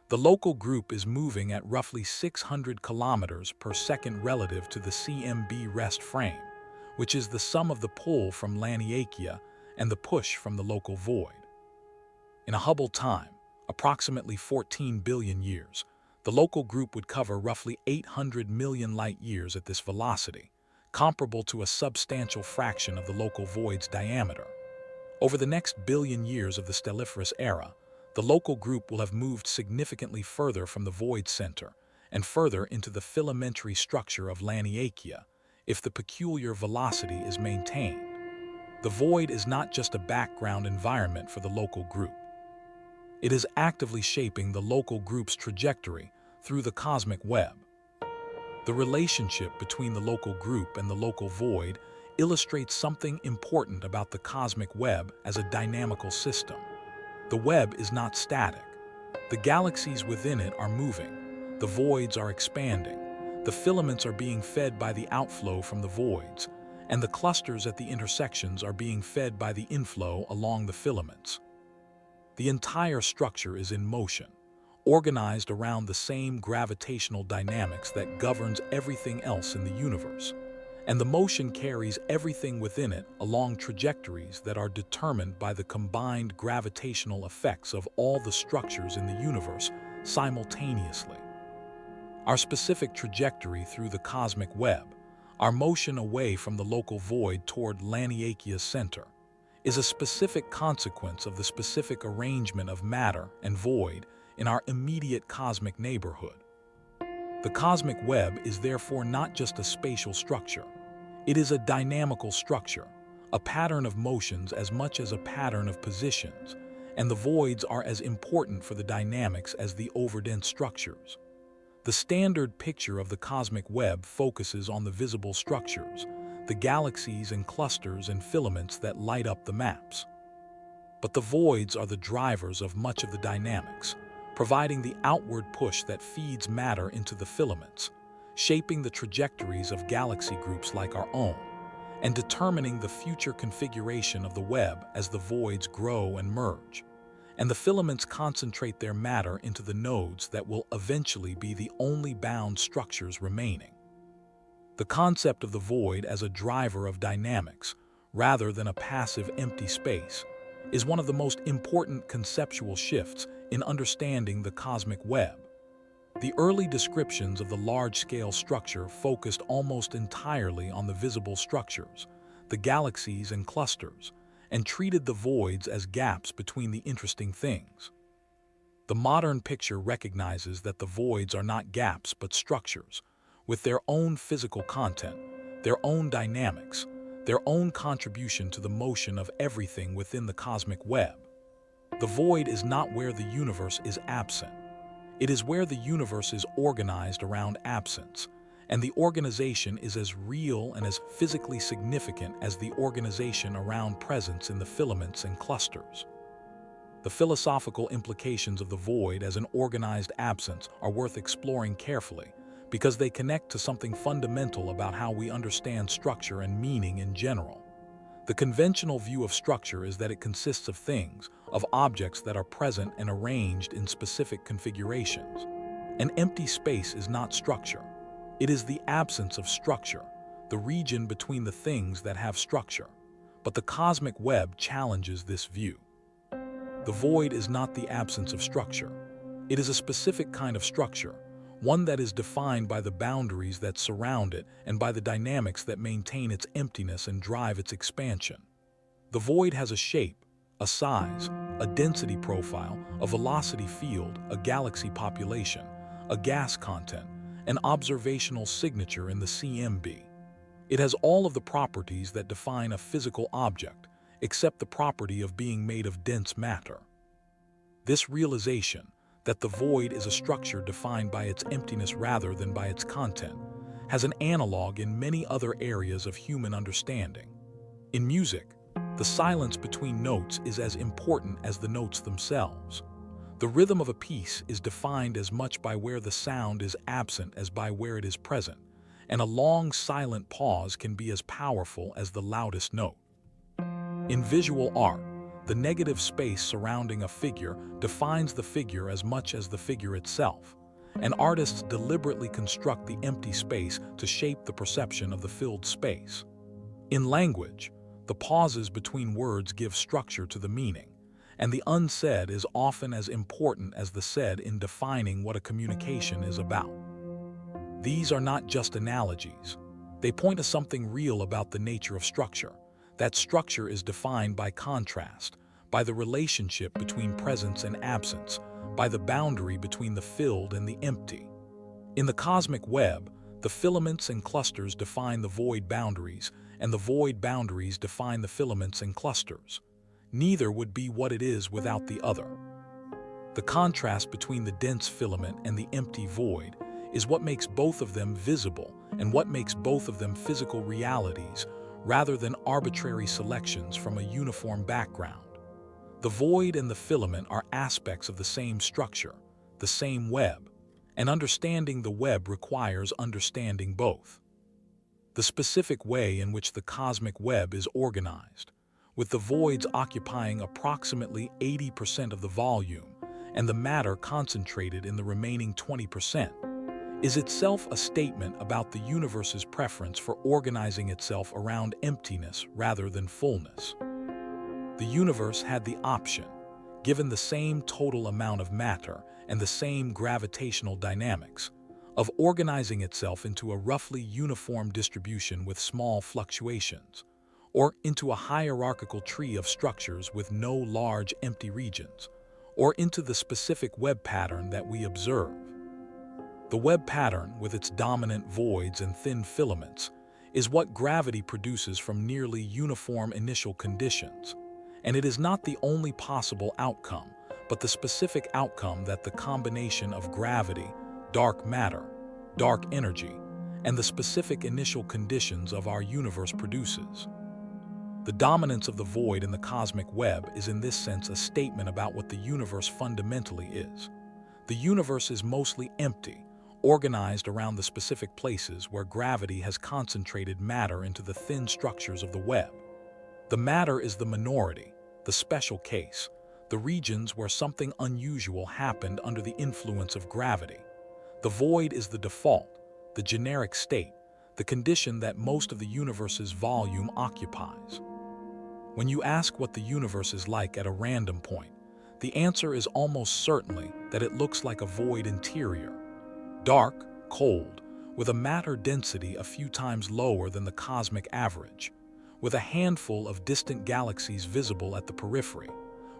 The local group is moving at roughly 600 kilometers per second relative to the CMB rest frame, which is the sum of the pull from Laniakea and the push from the local void. In a Hubble time, approximately 14 billion years, the local group would cover roughly 800 million light-years at this velocity, comparable to a substantial fraction of the local void's diameter. Over the next billion years of the stelliferous era, the local group will have moved significantly further from the void center and further into the filamentary structure of Laniakea if the peculiar velocity is maintained. The void is not just a background environment for the local group. It is actively shaping the local group's trajectory through the cosmic web. The relationship between the local group and the local void illustrates something important about the cosmic web as a dynamical system. The web is not static. The galaxies within it are moving. The voids are expanding. The filaments are being fed by the outflow from the voids, and the clusters at the intersections are being fed by the inflow along the filaments. The entire structure is in motion, organized around the same gravitational dynamics that governs everything else in the universe, and the motion carries everything within it along trajectories that are determined by the combined gravitational effects of all the structures in the universe simultaneously. Our specific trajectory through the cosmic web, our motion away from the local void toward Laniakea's center, is a specific consequence of the specific arrangement of matter and void in our immediate cosmic neighborhood. The cosmic web is therefore not just a spatial structure. It is a dynamical structure, a pattern of motions as much as a pattern of positions, and the voids are as important for the dynamics as the overdense structures. The standard picture of the cosmic web focuses on the visible structures, the galaxies and clusters and filaments that light up the maps. But the voids are the drivers of much of the dynamics, providing the outward push that feeds matter into the filaments, shaping the trajectories of galaxy groups like our own, and determining the future configuration of the web as the voids grow and merge, and the filaments concentrate their matter into the nodes that will eventually be the only bound structures remaining. The concept of the void as a driver of dynamics, rather than a passive empty space, is one of the most important conceptual shifts in understanding the cosmic web. The early descriptions of the large-scale structure focused almost entirely on the visible structures, the galaxies and clusters, and treated the voids as gaps between the interesting things. The modern picture recognizes that the voids are not gaps but structures, with their own physical content, their own dynamics, their own contribution to the motion of everything within the cosmic web. The void is not where the universe is absent. It is where the universe is organized around absence, and the organization is as real and as physically significant as the organization around presence in the filaments and clusters. The philosophical implications of the void as an organized absence are worth exploring carefully, because they connect to something fundamental about how we understand structure and meaning in general. The conventional view of structure is that it consists of things, of objects that are present and arranged in specific configurations. An empty space is not structure. It is the absence of structure, the region between the things that have structure. But the cosmic web challenges this view. The void is not the absence of structure. It is a specific kind of structure, one that is defined by the boundaries that surround it and by the dynamics that maintain its emptiness and drive its expansion. The void has a shape, a size, a density profile, a velocity field, a galaxy population, a gas content, an observational signature in the CMB. It has all of the properties that define a physical object, except the property of being made of dense matter. This realization, that the void is a structure defined by its emptiness rather than by its content, has an analog in many other areas of human understanding. In music, the silence between notes is as important as the notes themselves. The rhythm of a piece is defined as much by where the sound is absent as by where it is present, and a long silent pause can be as powerful as the loudest note. In visual art, the negative space surrounding a figure defines the figure as much as the figure itself, and artists deliberately construct the empty space to shape the perception of the filled space. In language, the pauses between words give structure to the meaning, and the unsaid is often as important as the said in defining what a communication is about. These are not just analogies. They point to something real about the nature of structure. That structure is defined by contrast, by the relationship between presence and absence, by the boundary between the filled and the empty. In the cosmic web, the filaments and clusters define the void boundaries, and the void boundaries define the filaments and clusters. Neither would be what it is without the other. The contrast between the dense filament and the empty void is what makes both of them visible and what makes both of them physical realities, rather than arbitrary selections from a uniform background. The void and the filament are aspects of the same structure, the same web, and understanding the web requires understanding both. The specific way in which the cosmic web is organized, with the voids occupying approximately 80% of the volume and the matter concentrated in the remaining 20%, is itself a statement about the universe's preference for organizing itself around emptiness rather than fullness. The universe had the option, given the same total amount of matter and the same gravitational dynamics, of organizing itself into a roughly uniform distribution with small fluctuations, or into a hierarchical tree of structures with no large empty regions, or into the specific web pattern that we observe. The web pattern, with its dominant voids and thin filaments, is what gravity produces from nearly uniform initial conditions, and it is not the only possible outcome, but the specific outcome that the combination of gravity, dark matter, dark energy, and the specific initial conditions of our universe produces. The dominance of the void in the cosmic web is in this sense a statement about what the universe fundamentally is. The universe is mostly empty, organized around the specific places where gravity has concentrated matter into the thin structures of the web. The matter is the minority, the special case, the regions where something unusual happened under the influence of gravity. The void is the default, the generic state, the condition that most of the universe's volume occupies. When you ask what the universe is like at a random point, the answer is almost certainly that it looks like a void interior. Dark, cold, with a matter density a few times lower than the cosmic average, with a handful of distant galaxies visible at the periphery,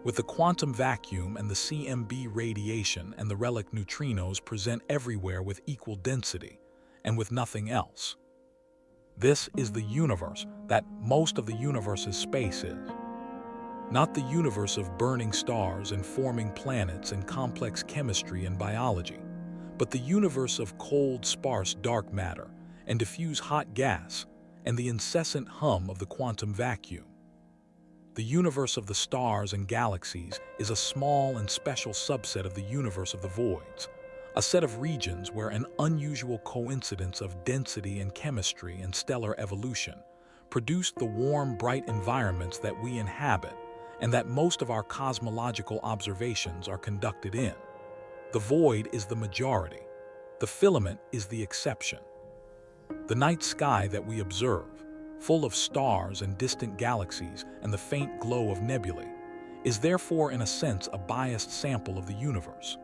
with the quantum vacuum and the CMB radiation and the relic neutrinos present everywhere with equal density, and with nothing else. This is the universe that most of the universe's space is. Not the universe of burning stars and forming planets and complex chemistry and biology, but the universe of cold, sparse dark matter and diffuse hot gas and the incessant hum of the quantum vacuum. The universe of the stars and galaxies is a small and special subset of the universe of the voids, a set of regions where an unusual coincidence of density and chemistry and stellar evolution produced the warm, bright environments that we inhabit and that most of our cosmological observations are conducted in. The void is the majority. The filament is the exception. The night sky that we observe, full of stars and distant galaxies and the faint glow of nebulae, is therefore in a sense a biased sample of the universe.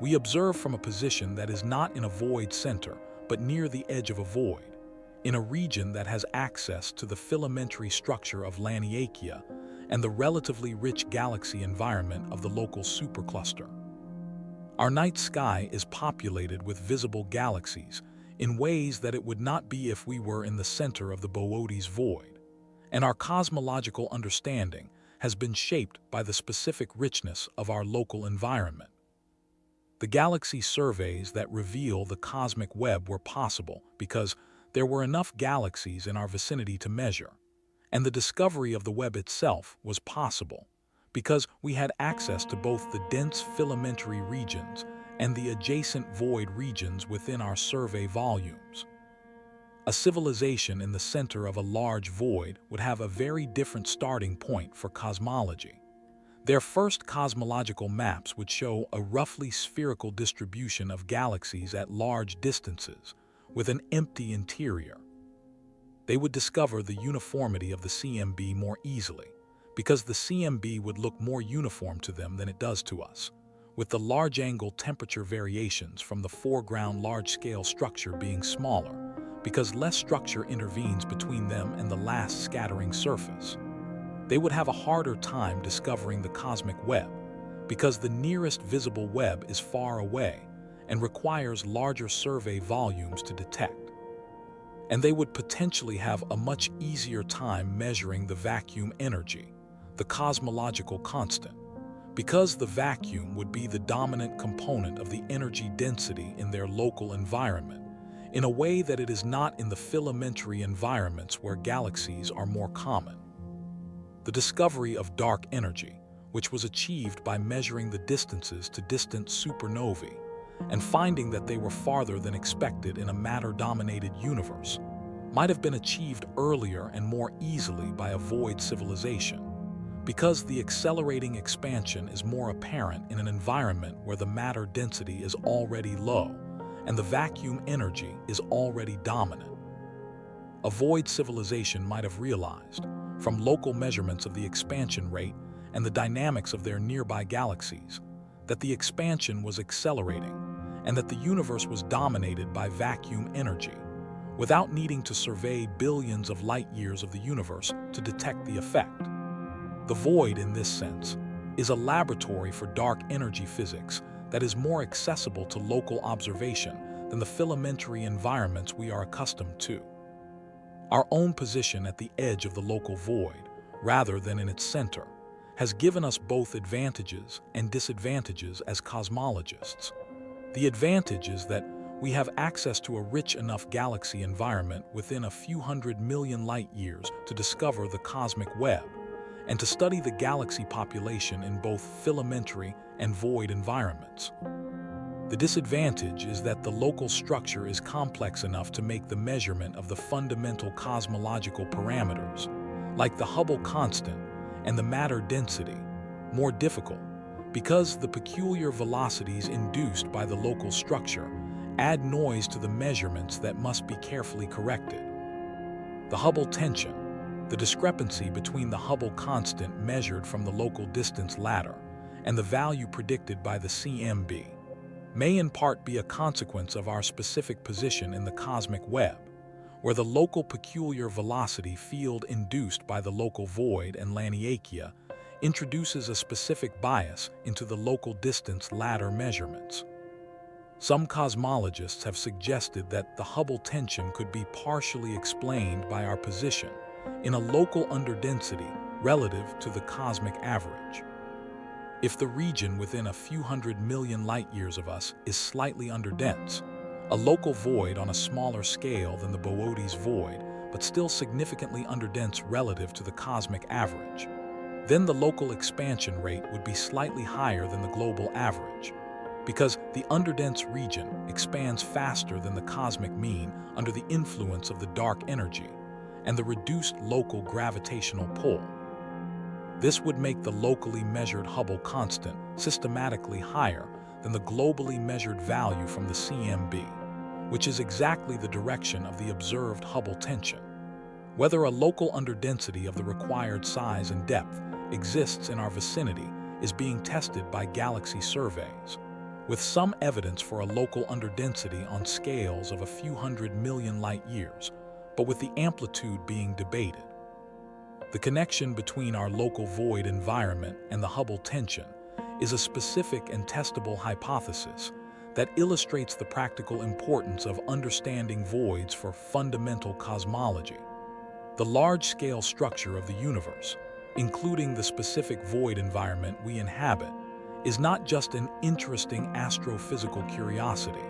We observe from a position that is not in a void center, but near the edge of a void, in a region that has access to the filamentary structure of Laniakea and the relatively rich galaxy environment of the local supercluster. Our night sky is populated with visible galaxies in ways that it would not be if we were in the center of the Boötes Void, and our cosmological understanding has been shaped by the specific richness of our local environment. The galaxy surveys that reveal the cosmic web were possible because there were enough galaxies in our vicinity to measure, and the discovery of the web itself was possible because we had access to both the dense filamentary regions and the adjacent void regions within our survey volumes. A civilization in the center of a large void would have a very different starting point for cosmology. Their first cosmological maps would show a roughly spherical distribution of galaxies at large distances, with an empty interior. They would discover the uniformity of the CMB more easily, because the CMB would look more uniform to them than it does to us, with the large-angle temperature variations from the foreground large-scale structure being smaller, because less structure intervenes between them and the last scattering surface. They would have a harder time discovering the cosmic web, because the nearest visible web is far away and requires larger survey volumes to detect. And they would potentially have a much easier time measuring the vacuum energy, the cosmological constant, because the vacuum would be the dominant component of the energy density in their local environment, in a way that it is not in the filamentary environments where galaxies are more common. The discovery of dark energy, which was achieved by measuring the distances to distant supernovae, and finding that they were farther than expected in a matter-dominated universe, might have been achieved earlier and more easily by a void civilization, because the accelerating expansion is more apparent in an environment where the matter density is already low and the vacuum energy is already dominant. A void civilization might have realized, from local measurements of the expansion rate and the dynamics of their nearby galaxies, that the expansion was accelerating and that the universe was dominated by vacuum energy, without needing to survey billions of light years of the universe to detect the effect. The void, in this sense, is a laboratory for dark energy physics that is more accessible to local observation than the filamentary environments we are accustomed to. Our own position at the edge of the local void, rather than in its center, has given us both advantages and disadvantages as cosmologists. The advantage is that we have access to a rich enough galaxy environment within a few 100 million light-years to discover the cosmic web, and to study the galaxy population in both filamentary and void environments. The disadvantage is that the local structure is complex enough to make the measurement of the fundamental cosmological parameters, like the Hubble constant and the matter density, more difficult, because the peculiar velocities induced by the local structure add noise to the measurements that must be carefully corrected. The Hubble tension, the discrepancy between the Hubble constant measured from the local distance ladder and the value predicted by the CMB, may in part be a consequence of our specific position in the cosmic web, where the local peculiar velocity field induced by the local void and Laniakea introduces a specific bias into the local distance ladder measurements. Some cosmologists have suggested that the Hubble tension could be partially explained by our position in a local underdensity relative to the cosmic average. If the region within a few 100 million light-years of us is slightly underdense, a local void on a smaller scale than the Boötes Void, but still significantly underdense relative to the cosmic average, then the local expansion rate would be slightly higher than the global average, because the underdense region expands faster than the cosmic mean under the influence of the dark energy and the reduced local gravitational pull. This would make the locally measured Hubble constant systematically higher than the globally measured value from the CMB, which is exactly the direction of the observed Hubble tension. Whether a local underdensity of the required size and depth exists in our vicinity is being tested by galaxy surveys, with some evidence for a local underdensity on scales of a few 100 million light-years, but with the amplitude being debated. The connection between our local void environment and the Hubble tension is a specific and testable hypothesis that illustrates the practical importance of understanding voids for fundamental cosmology. The large-scale structure of the universe, including the specific void environment we inhabit, is not just an interesting astrophysical curiosity.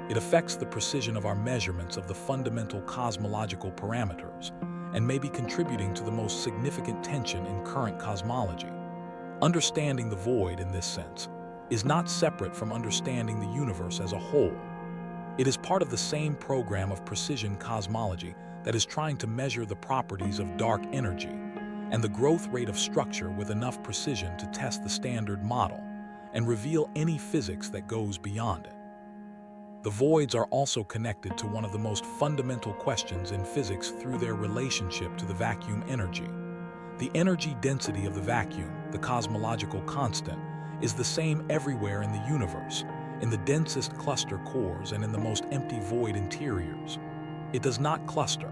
It affects the precision of our measurements of the fundamental cosmological parameters and may be contributing to the most significant tension in current cosmology. Understanding the void in this sense is not separate from understanding the universe as a whole. It is part of the same program of precision cosmology that is trying to measure the properties of dark energy and the growth rate of structure with enough precision to test the standard model and reveal any physics that goes beyond it. The voids are also connected to one of the most fundamental questions in physics through their relationship to the vacuum energy. The energy density of the vacuum, the cosmological constant, is the same everywhere in the universe, in the densest cluster cores and in the most empty void interiors. It does not cluster.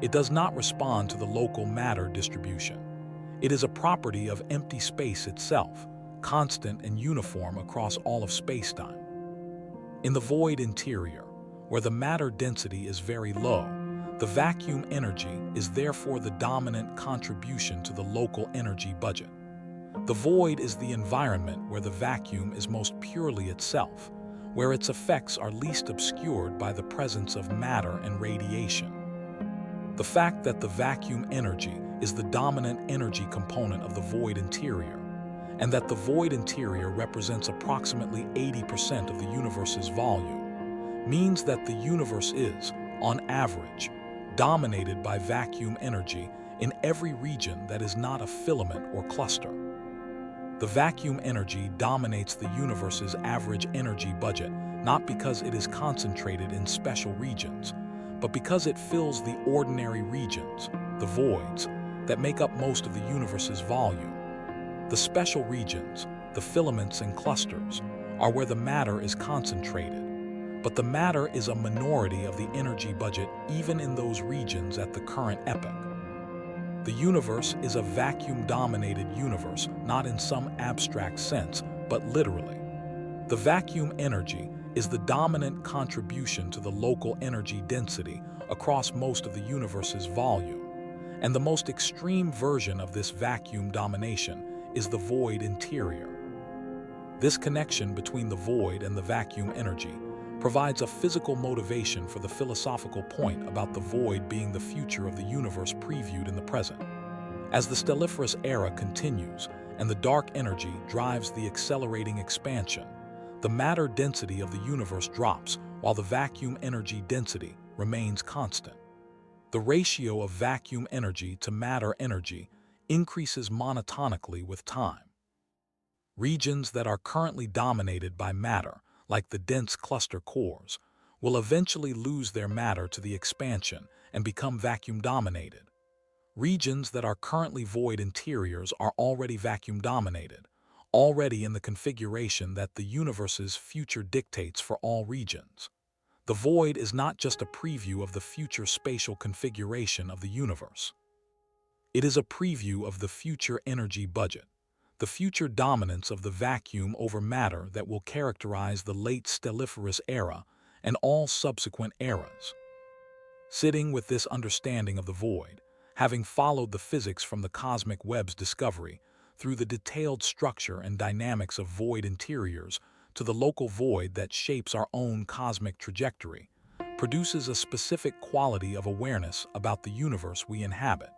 It does not respond to the local matter distribution. It is a property of empty space itself, constant and uniform across all of spacetime. In the void interior, where the matter density is very low, the vacuum energy is therefore the dominant contribution to the local energy budget. The void is the environment where the vacuum is most purely itself, where its effects are least obscured by the presence of matter and radiation. The fact that the vacuum energy is the dominant energy component of the void interior, and that the void interior represents approximately 80% of the universe's volume, means that the universe is, on average, dominated by vacuum energy in every region that is not a filament or cluster. The vacuum energy dominates the universe's average energy budget not because it is concentrated in special regions, but because it fills the ordinary regions, the voids, that make up most of the universe's volume. The special regions, the filaments and clusters, are where the matter is concentrated, but the matter is a minority of the energy budget even in those regions at the current epoch. The universe is a vacuum-dominated universe, not in some abstract sense, but literally. The vacuum energy is the dominant contribution to the local energy density across most of the universe's volume, and the most extreme version of this vacuum domination is the void interior. This connection between the void and the vacuum energy provides a physical motivation for the philosophical point about the void being the future of the universe previewed in the present. As the stelliferous era continues and the dark energy drives the accelerating expansion, the matter density of the universe drops while the vacuum energy density remains constant. The ratio of vacuum energy to matter energy increases monotonically with time. Regions that are currently dominated by matter, like the dense cluster cores, will eventually lose their matter to the expansion and become vacuum-dominated. Regions that are currently void interiors are already vacuum-dominated, already in the configuration that the universe's future dictates for all regions. The void is not just a preview of the future spatial configuration of the universe. It is a preview of the future energy budget, the future dominance of the vacuum over matter that will characterize the late stelliferous era and all subsequent eras. Sitting with this understanding of the void, having followed the physics from the cosmic web's discovery through the detailed structure and dynamics of void interiors to the local void that shapes our own cosmic trajectory, produces a specific quality of awareness about the universe we inhabit.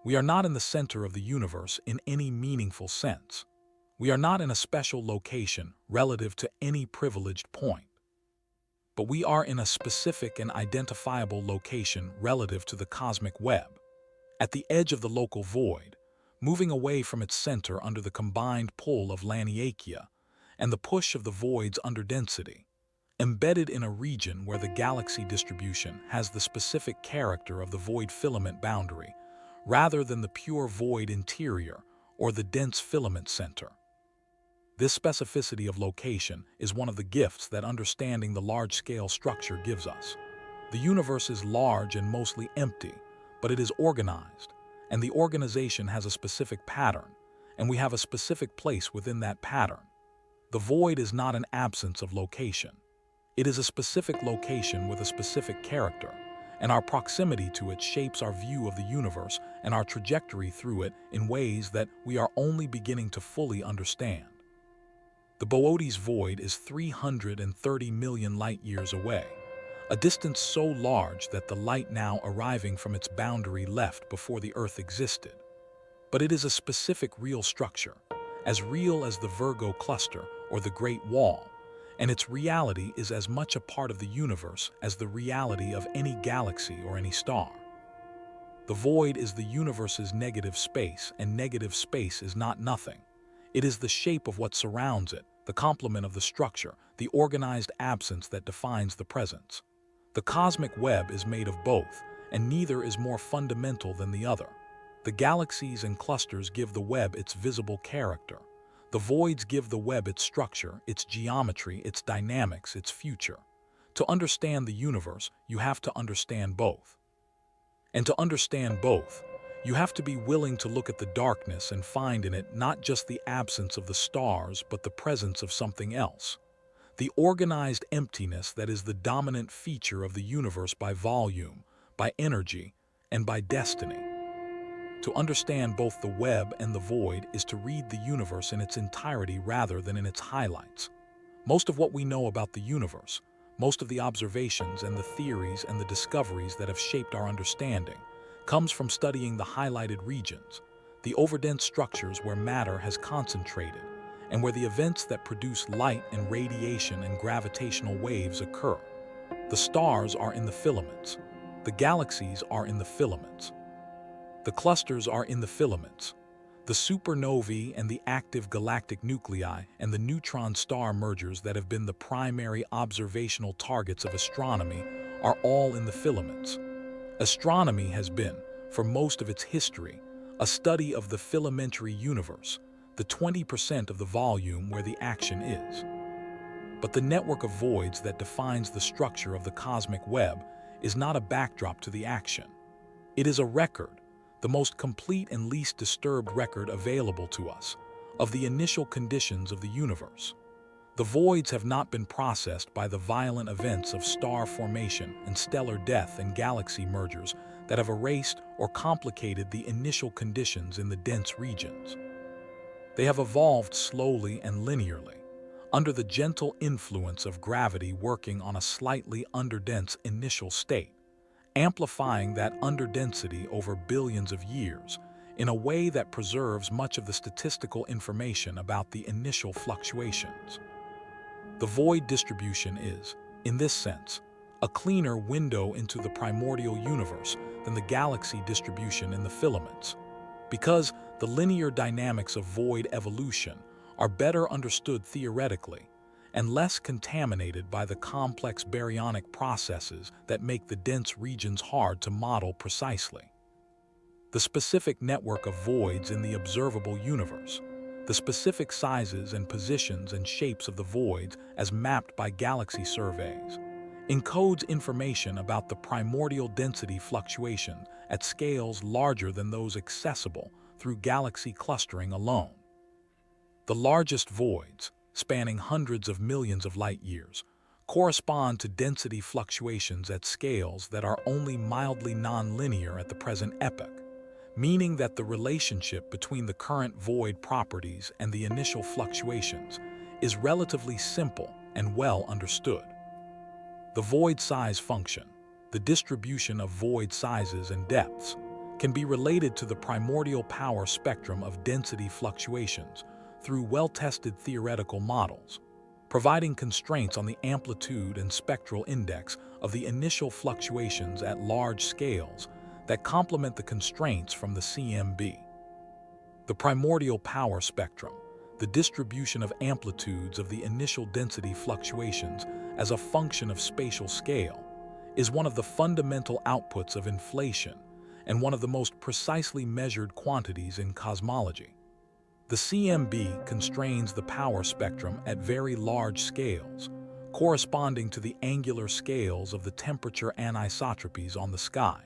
We are not in the center of the universe in any meaningful sense. We are not in a special location relative to any privileged point. But we are in a specific and identifiable location relative to the cosmic web, at the edge of the local void, moving away from its center under the combined pull of Laniakea and the push of the void's underdensity, embedded in a region where the galaxy distribution has the specific character of the void filament boundary, rather than the pure void interior or the dense filament center. This specificity of location is one of the gifts that understanding the large-scale structure gives us. The universe is large and mostly empty, but it is organized, and the organization has a specific pattern, and we have a specific place within that pattern. The void is not an absence of location. It is a specific location with a specific character, and our proximity to it shapes our view of the universe and our trajectory through it in ways that we are only beginning to fully understand. The Boötes Void is 330 million light-years away, a distance so large that the light now arriving from its boundary left before the Earth existed. But it is a specific real structure, as real as the Virgo cluster or the Great Wall, and its reality is as much a part of the universe as the reality of any galaxy or any star. The void is the universe's negative space, and negative space is not nothing. It is the shape of what surrounds it, the complement of the structure, the organized absence that defines the presence. The cosmic web is made of both, and neither is more fundamental than the other. The galaxies and clusters give the web its visible character. The voids give the web its structure, its geometry, its dynamics, its future. To understand the universe, you have to understand both. And to understand both, you have to be willing to look at the darkness and find in it not just the absence of the stars, but the presence of something else. The organized emptiness that is the dominant feature of the universe by volume, by energy, and by destiny. To understand both the web and the void is to read the universe in its entirety rather than in its highlights. Most of what we know about the universe, most of the observations and the theories and the discoveries that have shaped our understanding, comes from studying the highlighted regions, the overdense structures where matter has concentrated, and where the events that produce light and radiation and gravitational waves occur. The stars are in the filaments. The galaxies are in the filaments. The clusters are in the filaments. The supernovae and the active galactic nuclei and the neutron star mergers that have been the primary observational targets of astronomy are all in the filaments. Astronomy has been, for most of its history, a study of the filamentary universe, the 20% of the volume where the action is. But the network of voids that defines the structure of the cosmic web is not a backdrop to the action. It is a record, the most complete and least disturbed record available to us, of the initial conditions of the universe. The voids have not been processed by the violent events of star formation and stellar death and galaxy mergers that have erased or complicated the initial conditions in the dense regions. They have evolved slowly and linearly, under the gentle influence of gravity working on a slightly underdense initial state, amplifying that underdensity over billions of years in a way that preserves much of the statistical information about the initial fluctuations. The void distribution is, in this sense, a cleaner window into the primordial universe than the galaxy distribution in the filaments, because the linear dynamics of void evolution are better understood theoretically and less contaminated by the complex baryonic processes that make the dense regions hard to model precisely. The specific network of voids in the observable universe, the specific sizes and positions and shapes of the voids as mapped by galaxy surveys, encodes information about the primordial density fluctuation at scales larger than those accessible through galaxy clustering alone. The largest voids, spanning hundreds of millions of light-years, correspond to density fluctuations at scales that are only mildly nonlinear at the present epoch, meaning that the relationship between the current void properties and the initial fluctuations is relatively simple and well understood. The void size function, the distribution of void sizes and depths, can be related to the primordial power spectrum of density fluctuations through well-tested theoretical models, providing constraints on the amplitude and spectral index of the initial fluctuations at large scales that complement the constraints from the CMB. The primordial power spectrum, the distribution of amplitudes of the initial density fluctuations as a function of spatial scale, is one of the fundamental outputs of inflation and one of the most precisely measured quantities in cosmology. The CMB constrains the power spectrum at very large scales, corresponding to the angular scales of the temperature anisotropies on the sky.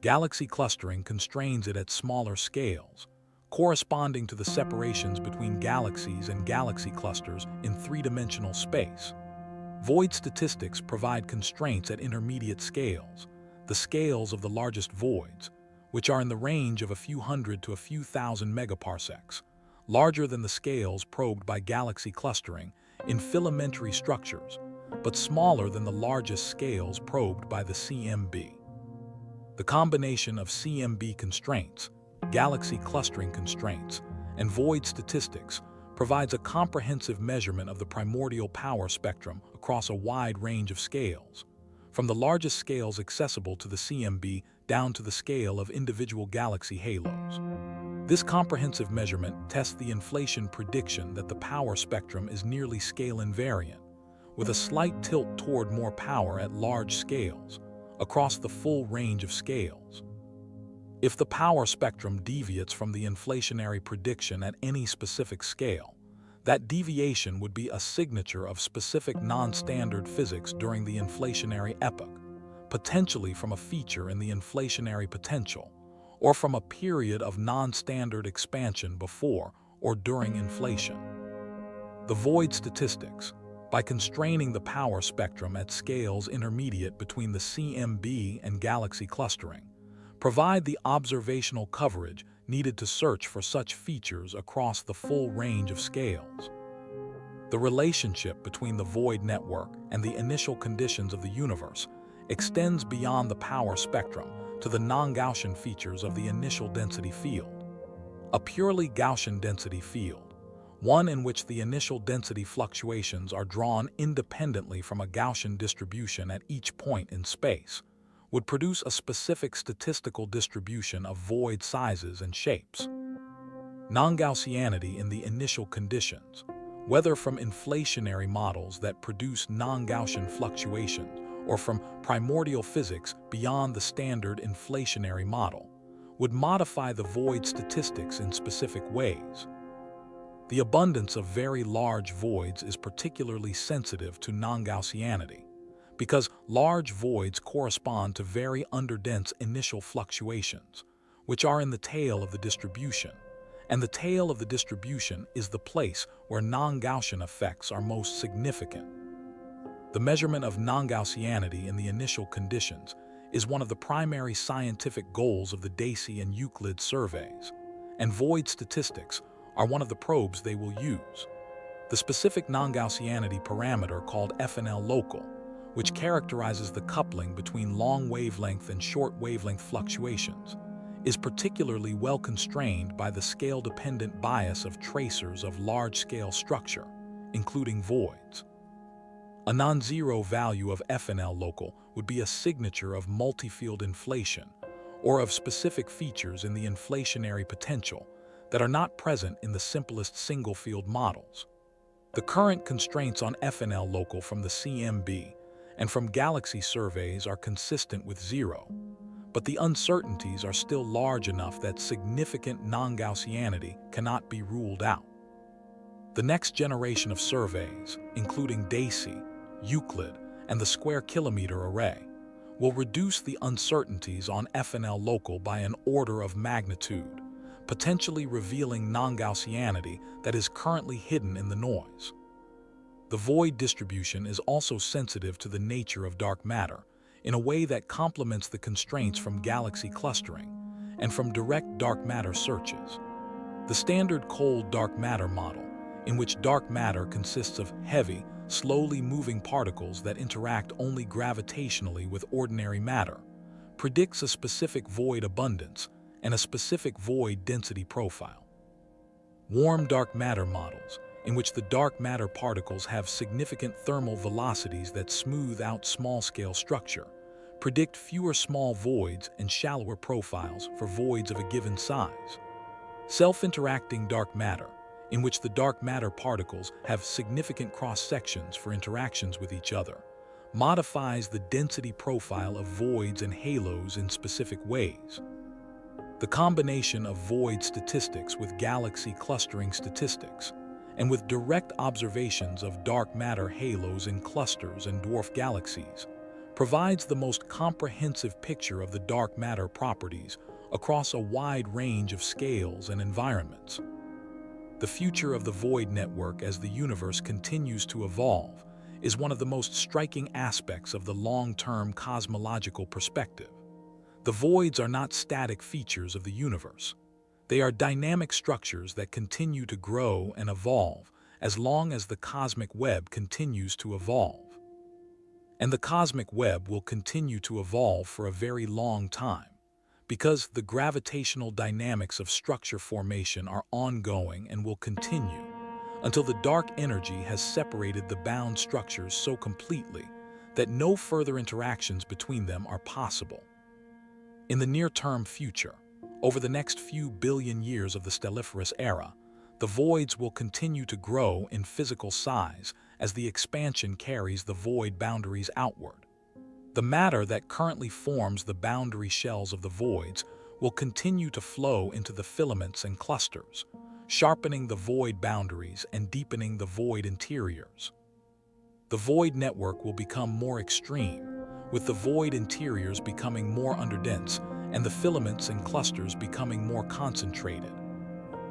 Galaxy clustering constrains it at smaller scales, corresponding to the separations between galaxies and galaxy clusters in three-dimensional space. Void statistics provide constraints at intermediate scales, the scales of the largest voids, which are in the range of a few hundred to a few thousand megaparsecs, larger than the scales probed by galaxy clustering in filamentary structures, but smaller than the largest scales probed by the CMB. The combination of CMB constraints, galaxy clustering constraints, and void statistics provides a comprehensive measurement of the primordial power spectrum across a wide range of scales, from the largest scales accessible to the CMB down to the scale of individual galaxy halos. This comprehensive measurement tests the inflation prediction that the power spectrum is nearly scale invariant, with a slight tilt toward more power at large scales, across the full range of scales. If the power spectrum deviates from the inflationary prediction at any specific scale, that deviation would be a signature of specific non-standard physics during the inflationary epoch, potentially from a feature in the inflationary potential, or from a period of non-standard expansion before or during inflation. The void statistics, by constraining the power spectrum at scales intermediate between the CMB and galaxy clustering, provide the observational coverage needed to search for such features across the full range of scales. The relationship between the void network and the initial conditions of the universe extends beyond the power spectrum to the non-Gaussian features of the initial density field. A purely Gaussian density field, one in which the initial density fluctuations are drawn independently from a Gaussian distribution at each point in space, would produce a specific statistical distribution of void sizes and shapes. Non-Gaussianity in the initial conditions, whether from inflationary models that produce non-Gaussian fluctuations or from primordial physics beyond the standard inflationary model, would modify the void statistics in specific ways. The abundance of very large voids is particularly sensitive to non-Gaussianity, because large voids correspond to very underdense initial fluctuations, which are in the tail of the distribution, and the tail of the distribution is the place where non-Gaussian effects are most significant. The measurement of non-Gaussianity in the initial conditions is one of the primary scientific goals of the Dacey and Euclid surveys, and void statistics are one of the probes they will use. the specific non-Gaussianity parameter called FNL local, which characterizes the coupling between long wavelength and short wavelength fluctuations, is particularly well constrained by the scale-dependent bias of tracers of large-scale structure, including voids. A non-zero value of FNL local would be a signature of multi-field inflation or of specific features in the inflationary potential that are not present in the simplest single-field models. The current constraints on FNL local from the CMB and from galaxy surveys are consistent with zero, but the uncertainties are still large enough that significant non-Gaussianity cannot be ruled out. The next generation of surveys, including DAISY, Euclid, and the Square Kilometre Array, will reduce the uncertainties on FNL local by an order of magnitude, potentially revealing non-Gaussianity that is currently hidden in the noise. The void distribution is also sensitive to the nature of dark matter in a way that complements the constraints from galaxy clustering and from direct dark matter searches. The standard cold dark matter model, in which dark matter consists of heavy, slowly moving particles that interact only gravitationally with ordinary matter, predicts a specific void abundance and a specific void density profile. Warm dark matter models, in which the dark matter particles have significant thermal velocities that smooth out small-scale structure, predict fewer small voids and shallower profiles for voids of a given size. Self-interacting dark matter, in which the dark matter particles have significant cross-sections for interactions with each other, modifies the density profile of voids and halos in specific ways. The combination of void statistics with galaxy clustering statistics, and with direct observations of dark matter halos in clusters and dwarf galaxies, provides the most comprehensive picture of the dark matter properties across a wide range of scales and environments. The future of the void network as the universe continues to evolve is one of the most striking aspects of the long-term cosmological perspective. The voids are not static features of the universe. They are dynamic structures that continue to grow and evolve as long as the cosmic web continues to evolve. And the cosmic web will continue to evolve for a very long time, because the gravitational dynamics of structure formation are ongoing and will continue until the dark energy has separated the bound structures so completely that no further interactions between them are possible. In the near-term future, over the next few billion years of the stelliferous era, the voids will continue to grow in physical size as the expansion carries the void boundaries outward. The matter that currently forms the boundary shells of the voids will continue to flow into the filaments and clusters, sharpening the void boundaries and deepening the void interiors. The void network will become more extreme, with the void interiors becoming more underdense and the filaments and clusters becoming more concentrated.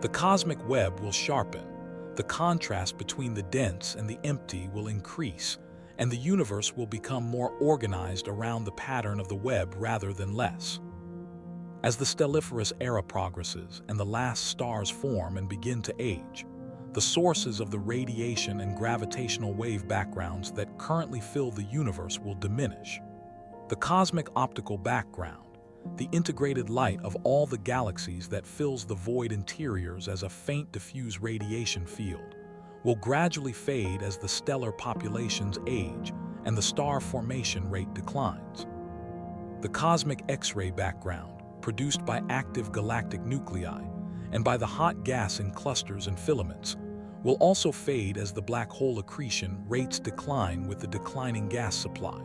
The cosmic web will sharpen, the contrast between the dense and the empty will increase, and the universe will become more organized around the pattern of the web rather than less. As the stelliferous era progresses and the last stars form and begin to age, the sources of the radiation and gravitational wave backgrounds that currently fill the universe will diminish. The cosmic optical background, the integrated light of all the galaxies that fills the void interiors as a faint diffuse radiation field, will gradually fade as the stellar populations age and the star formation rate declines. The cosmic X-ray background, produced by active galactic nuclei and by the hot gas in clusters and filaments, will also fade as the black hole accretion rates decline with the declining gas supply.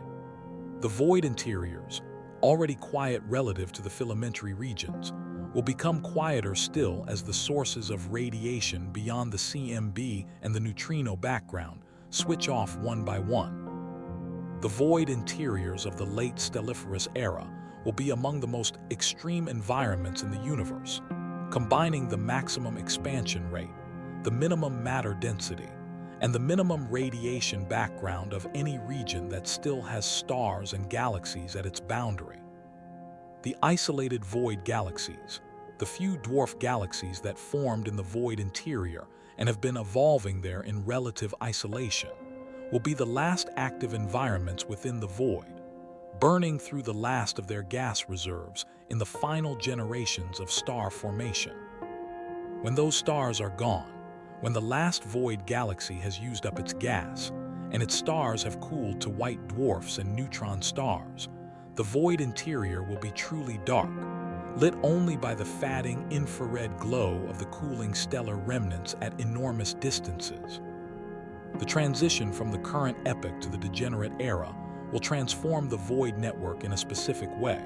The void interiors, already quiet relative to the filamentary regions, will become quieter still as the sources of radiation beyond the CMB and the neutrino background switch off one by one. The void interiors of the late stelliferous era will be among the most extreme environments in the universe, combining the maximum expansion rate, the minimum matter density, and the minimum radiation background of any region that still has stars and galaxies at its boundary. The isolated void galaxies, the few dwarf galaxies that formed in the void interior and have been evolving there in relative isolation, will be the last active environments within the void, burning through the last of their gas reserves in the final generations of star formation. When those stars are gone, when the last void galaxy has used up its gas, and its stars have cooled to white dwarfs and neutron stars, the void interior will be truly dark, lit only by the fading infrared glow of the cooling stellar remnants at enormous distances. The transition from the current epoch to the degenerate era will transform the void network in a specific way.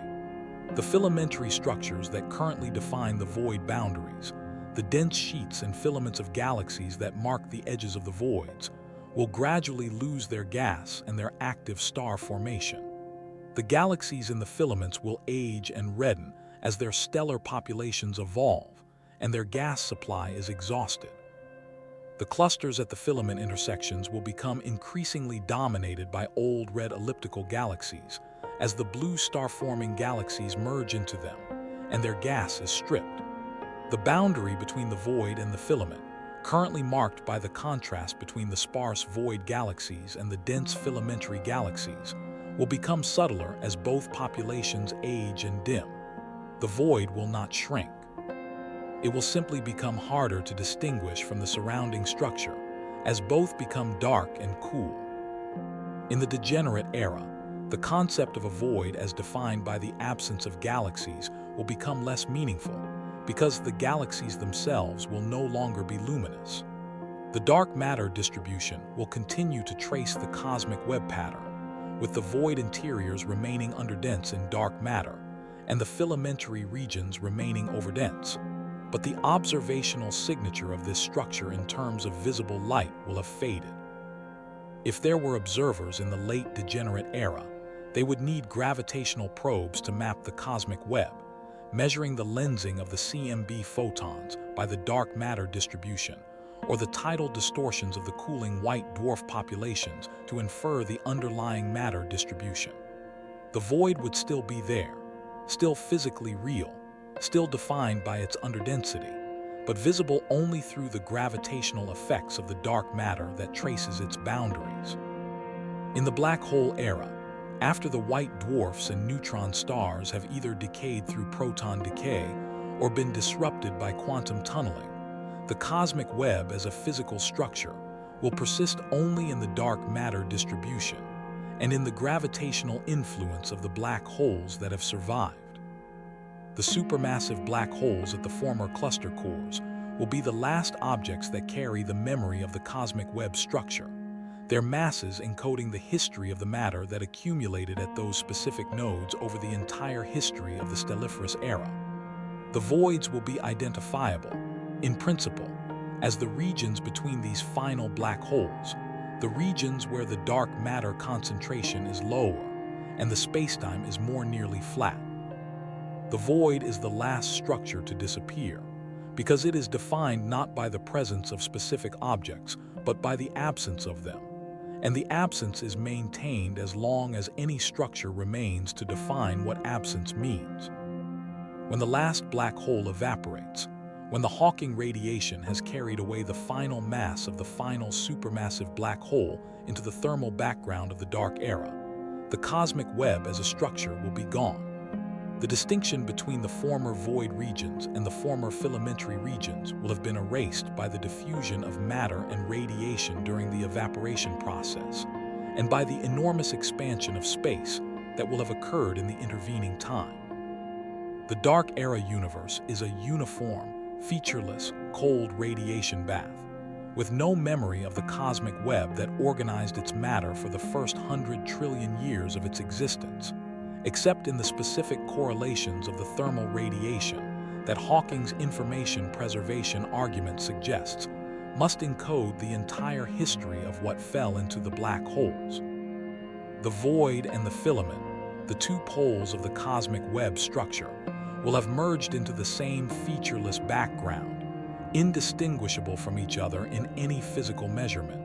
The filamentary structures that currently define the void boundaries, the dense sheets and filaments of galaxies that mark the edges of the voids, will gradually lose their gas and their active star formation. The galaxies in the filaments will age and redden as their stellar populations evolve and their gas supply is exhausted. The clusters at the filament intersections will become increasingly dominated by old red elliptical galaxies as the blue star-forming galaxies merge into them and their gas is stripped. The boundary between the void and the filament, currently marked by the contrast between the sparse void galaxies and the dense filamentary galaxies, will become subtler as both populations age and dim. The void will not shrink. It will simply become harder to distinguish from the surrounding structure as both become dark and cool. In the degenerate era, the concept of a void as defined by the absence of galaxies will become less meaningful because the galaxies themselves will no longer be luminous. The dark matter distribution will continue to trace the cosmic web pattern, with the void interiors remaining underdense in dark matter and the filamentary regions remaining overdense. But the observational signature of this structure in terms of visible light will have faded. If there were observers in the late degenerate era, they would need gravitational probes to map the cosmic web, measuring the lensing of the CMB photons by the dark matter distribution, or the tidal distortions of the cooling white dwarf populations to infer the underlying matter distribution. The void would still be there, still physically real, still defined by its underdensity, but visible only through the gravitational effects of the dark matter that traces its boundaries. In the black hole era, after the white dwarfs and neutron stars have either decayed through proton decay or been disrupted by quantum tunneling, the cosmic web as a physical structure will persist only in the dark matter distribution and in the gravitational influence of the black holes that have survived. The supermassive black holes at the former cluster cores will be the last objects that carry the memory of the cosmic web structure, their masses encoding the history of the matter that accumulated at those specific nodes over the entire history of the stelliferous era. The voids will be identifiable, in principle, as the regions between these final black holes, the regions where the dark matter concentration is lower and the spacetime is more nearly flat. The void is the last structure to disappear, because it is defined not by the presence of specific objects, but by the absence of them. And the absence is maintained as long as any structure remains to define what absence means. When the last black hole evaporates, when the Hawking radiation has carried away the final mass of the final supermassive black hole into the thermal background of the dark era, the cosmic web as a structure will be gone. The distinction between the former void regions and the former filamentary regions will have been erased by the diffusion of matter and radiation during the evaporation process, and by the enormous expansion of space that will have occurred in the intervening time. The dark era universe is a uniform, featureless, cold radiation bath, with no memory of the cosmic web that organized its matter for the first 100 trillion years of its existence, except in the specific correlations of the thermal radiation that Hawking's information preservation argument suggests must encode the entire history of what fell into the black holes. The void and the filament, the two poles of the cosmic web structure, will have merged into the same featureless background, indistinguishable from each other in any physical measurement.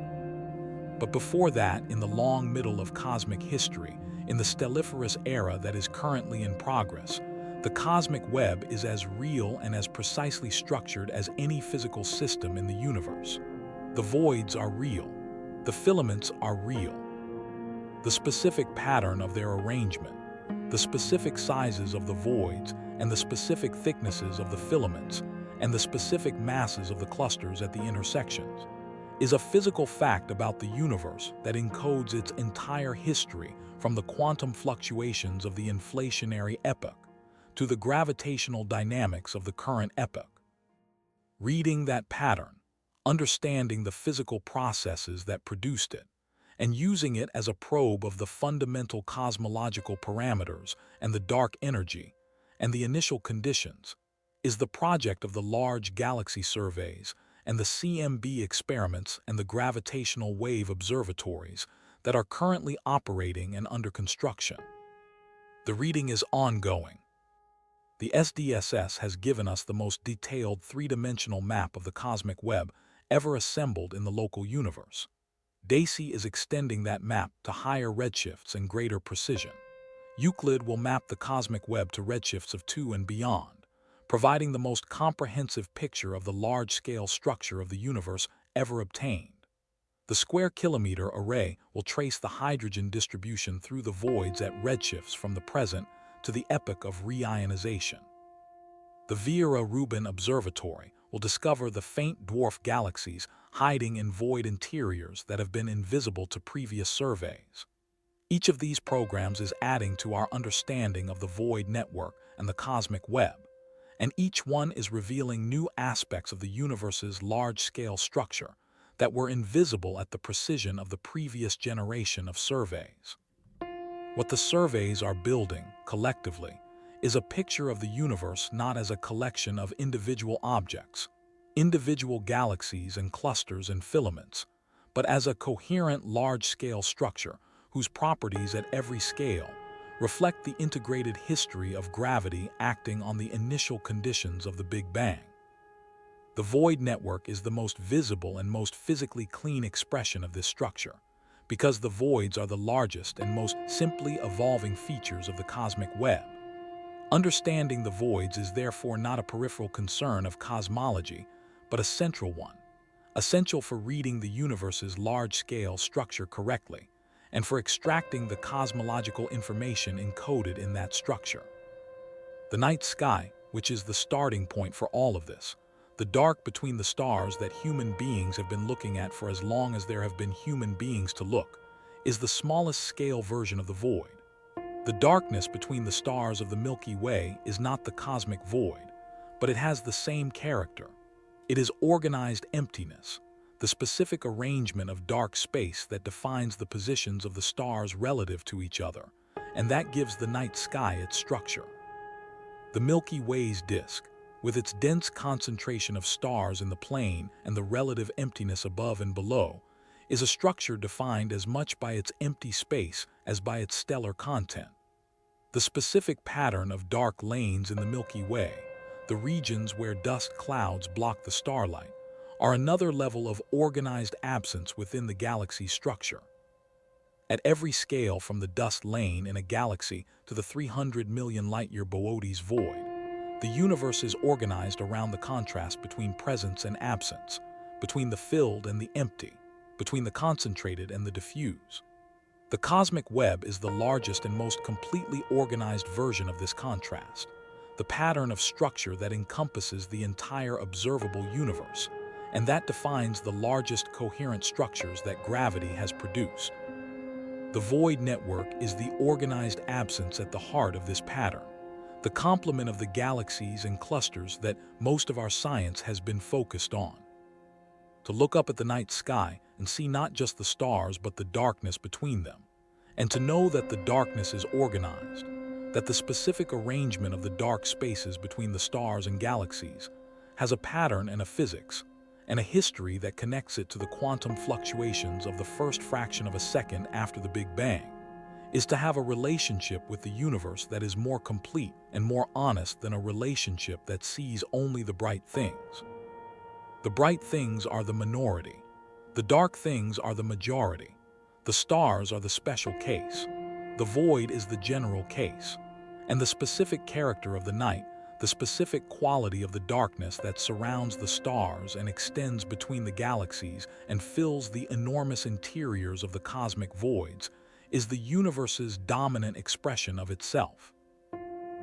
But before that, in the long middle of cosmic history, in the stelliferous era that is currently in progress, The cosmic web is as real and as precisely structured as any physical system in the universe. The voids are real. The filaments are real. The specific pattern of their arrangement, the specific sizes of the voids, and the specific thicknesses of the filaments, and the specific masses of the clusters at the intersections, is a physical fact about the universe that encodes its entire history from the quantum fluctuations of the inflationary epoch to the gravitational dynamics of the current epoch. Reading that pattern, understanding the physical processes that produced it, and using it as a probe of the fundamental cosmological parameters and the dark energy and the initial conditions, is the project of the large galaxy surveys and the CMB experiments and the gravitational wave observatories that are currently operating and under construction. The reading is ongoing. The SDSS has given us the most detailed three-dimensional map of the cosmic web ever assembled in the local universe. DAISY is extending that map to higher redshifts and greater precision. Euclid will map the cosmic web to redshifts of 2 and beyond, providing the most comprehensive picture of the large-scale structure of the universe ever obtained. The square kilometer array will trace the hydrogen distribution through the voids at redshifts from the present to the epoch of reionization. The Vera-Rubin Observatory will discover the faint dwarf galaxies hiding in void interiors that have been invisible to previous surveys. Each of these programs is adding to our understanding of the void network and the cosmic web, and each one is revealing new aspects of the universe's large-scale structure that were invisible at the precision of the previous generation of surveys. What the surveys are building, collectively, is a picture of the universe not as a collection of individual objects, individual galaxies and clusters and filaments, but as a coherent large-scale structure whose properties at every scale reflect the integrated history of gravity acting on the initial conditions of the Big Bang. The void network is the most visible and most physically clean expression of this structure, because the voids are the largest and most simply evolving features of the cosmic web. Understanding the voids is therefore not a peripheral concern of cosmology, but a central one, essential for reading the universe's large-scale structure correctly, and for extracting the cosmological information encoded in that structure. The night sky, which is the starting point for all of this, the dark between the stars that human beings have been looking at for as long as there have been human beings to look, is the smallest scale version of the void. The darkness between the stars of the Milky Way is not the cosmic void, but it has the same character. It is organized emptiness, the specific arrangement of dark space that defines the positions of the stars relative to each other, and that gives the night sky its structure. The Milky Way's disk, with its dense concentration of stars in the plane and the relative emptiness above and below, is a structure defined as much by its empty space as by its stellar content. The specific pattern of dark lanes in the Milky Way, the regions where dust clouds block the starlight, are another level of organized absence within the galaxy's structure. At every scale from the dust lane in a galaxy to the 300 million light-year Boötes Void, the universe is organized around the contrast between presence and absence, between the filled and the empty, between the concentrated and the diffuse. The cosmic web is the largest and most completely organized version of this contrast, the pattern of structure that encompasses the entire observable universe, and that defines the largest coherent structures that gravity has produced. The void network is the organized absence at the heart of this pattern, the complement of the galaxies and clusters that most of our science has been focused on. To look up at the night sky and see not just the stars but the darkness between them, and to know that the darkness is organized, that the specific arrangement of the dark spaces between the stars and galaxies has a pattern and a physics, and a history that connects it to the quantum fluctuations of the first fraction of a second after the Big Bang, is to have a relationship with the universe that is more complete and more honest than a relationship that sees only the bright things. The bright things are the minority. The dark things are the majority. The stars are the special case. The void is the general case. and the specific character of the night, the specific quality of the darkness that surrounds the stars and extends between the galaxies and fills the enormous interiors of the cosmic voids, is the universe's dominant expression of itself.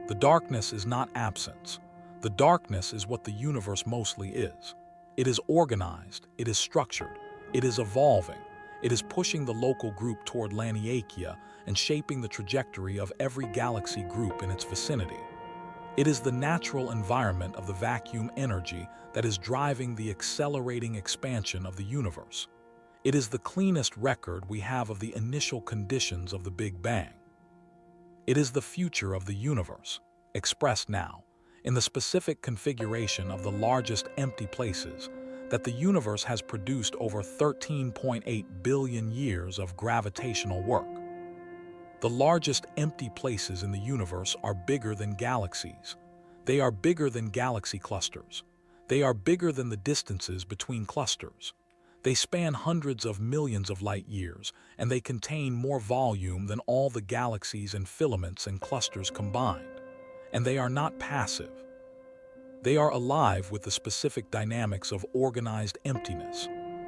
The darkness is not absence. The darkness is what the universe mostly is. It is organized, it is structured, it is evolving, it is pushing the local group toward Laniakia and shaping the trajectory of every galaxy group in its vicinity. It is the natural environment of the vacuum energy that is driving the accelerating expansion of the universe. It is the cleanest record we have of the initial conditions of the Big Bang. It is the future of the universe, expressed now, in the specific configuration of the largest empty places that the universe has produced over 13.8 billion years of gravitational work. The largest empty places in the universe are bigger than galaxies. They are bigger than galaxy clusters. They are bigger than the distances between clusters. They span hundreds of millions of light years, and they contain more volume than all the galaxies and filaments and clusters combined. And they are not passive. They are alive with the specific dynamics of organized emptiness,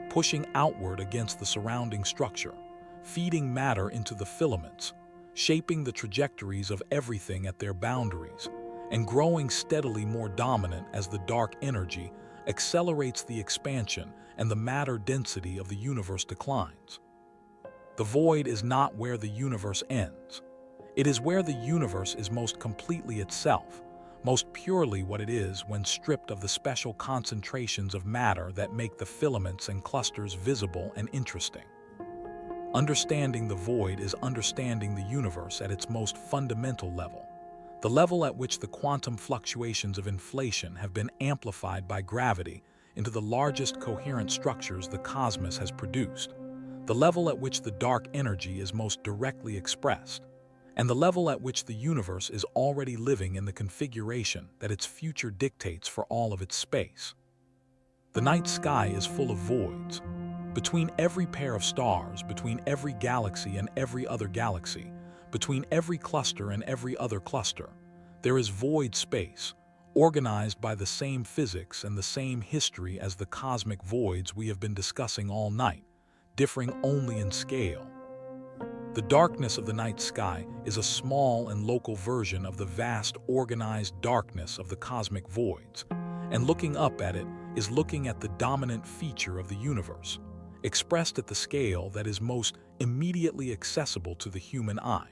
pushing outward against the surrounding structure, feeding matter into the filaments, shaping the trajectories of everything at their boundaries, and growing steadily more dominant as the dark energy accelerates the expansion and the matter density of the universe declines. The void is not where the universe ends. It is where the universe is most completely itself, most purely what it is when stripped of the special concentrations of matter that make the filaments and clusters visible and interesting. Understanding the void is understanding the universe at its most fundamental level, the level at which the quantum fluctuations of inflation have been amplified by gravity into the largest coherent structures the cosmos has produced, the level at which the dark energy is most directly expressed, and the level at which the universe is already living in the configuration that its future dictates for all of its space. The night sky is full of voids. Between every pair of stars, between every galaxy and every other galaxy, between every cluster and every other cluster, there is void space, organized by the same physics and the same history as the cosmic voids we have been discussing all night, differing only in scale. The darkness of the night sky is a small and local version of the vast organized darkness of the cosmic voids, and looking up at it is looking at the dominant feature of the universe, expressed at the scale that is most immediately accessible to the human eye.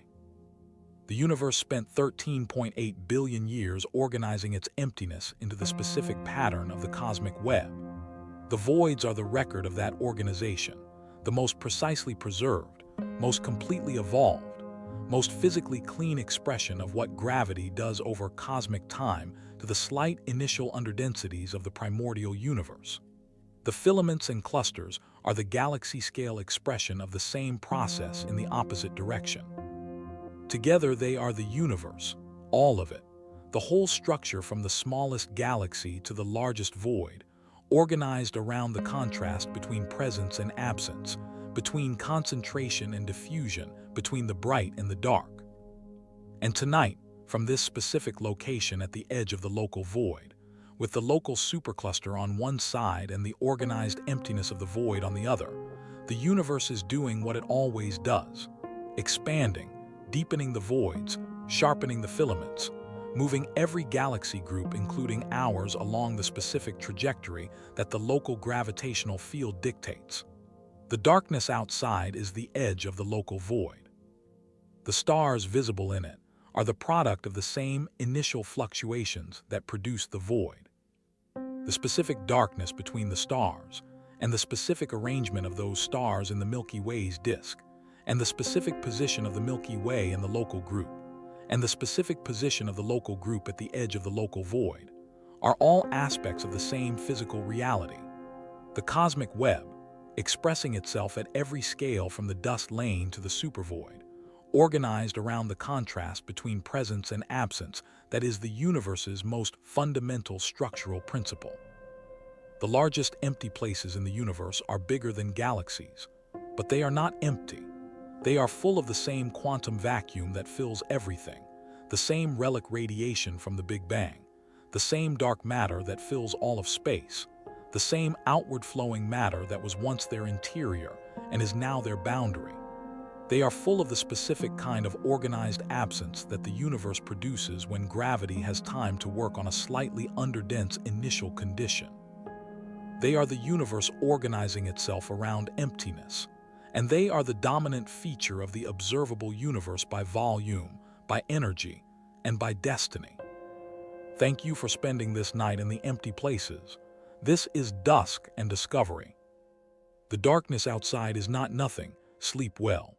The universe spent 13.8 billion years organizing its emptiness into the specific pattern of the cosmic web. The voids are the record of that organization, the most precisely preserved, most completely evolved, most physically clean expression of what gravity does over cosmic time to the slight initial underdensities of the primordial universe. The filaments and clusters are the galaxy-scale expression of the same process in the opposite direction. Together they are the universe, all of it, the whole structure from the smallest galaxy to the largest void, organized around the contrast between presence and absence, between concentration and diffusion, between the bright and the dark. And tonight, from this specific location at the edge of the local void, with the local supercluster on one side and the organized emptiness of the void on the other, the universe is doing what it always does, expanding, deepening the voids, sharpening the filaments, moving every galaxy group, including ours, along the specific trajectory that the local gravitational field dictates. The darkness outside is the edge of the local void. The stars visible in it are the product of the same initial fluctuations that produce the void. The specific darkness between the stars, and the specific arrangement of those stars in the Milky Way's disk, and the specific position of the Milky Way in the local group, and the specific position of the local group at the edge of the local void, are all aspects of the same physical reality. The cosmic web, expressing itself at every scale from the dust lane to the supervoid, organized around the contrast between presence and absence that is the universe's most fundamental structural principle. The largest empty places in the universe are bigger than galaxies, but they are not empty. They are full of the same quantum vacuum that fills everything, the same relic radiation from the Big Bang, the same dark matter that fills all of space, the same outward-flowing matter that was once their interior and is now their boundary. They are full of the specific kind of organized absence that the universe produces when gravity has time to work on a slightly underdense initial condition. They are the universe organizing itself around emptiness, and they are the dominant feature of the observable universe by volume, by energy, and by destiny. Thank you for spending this night in the empty places. This is dusk and discovery. The darkness outside is not nothing. Sleep well.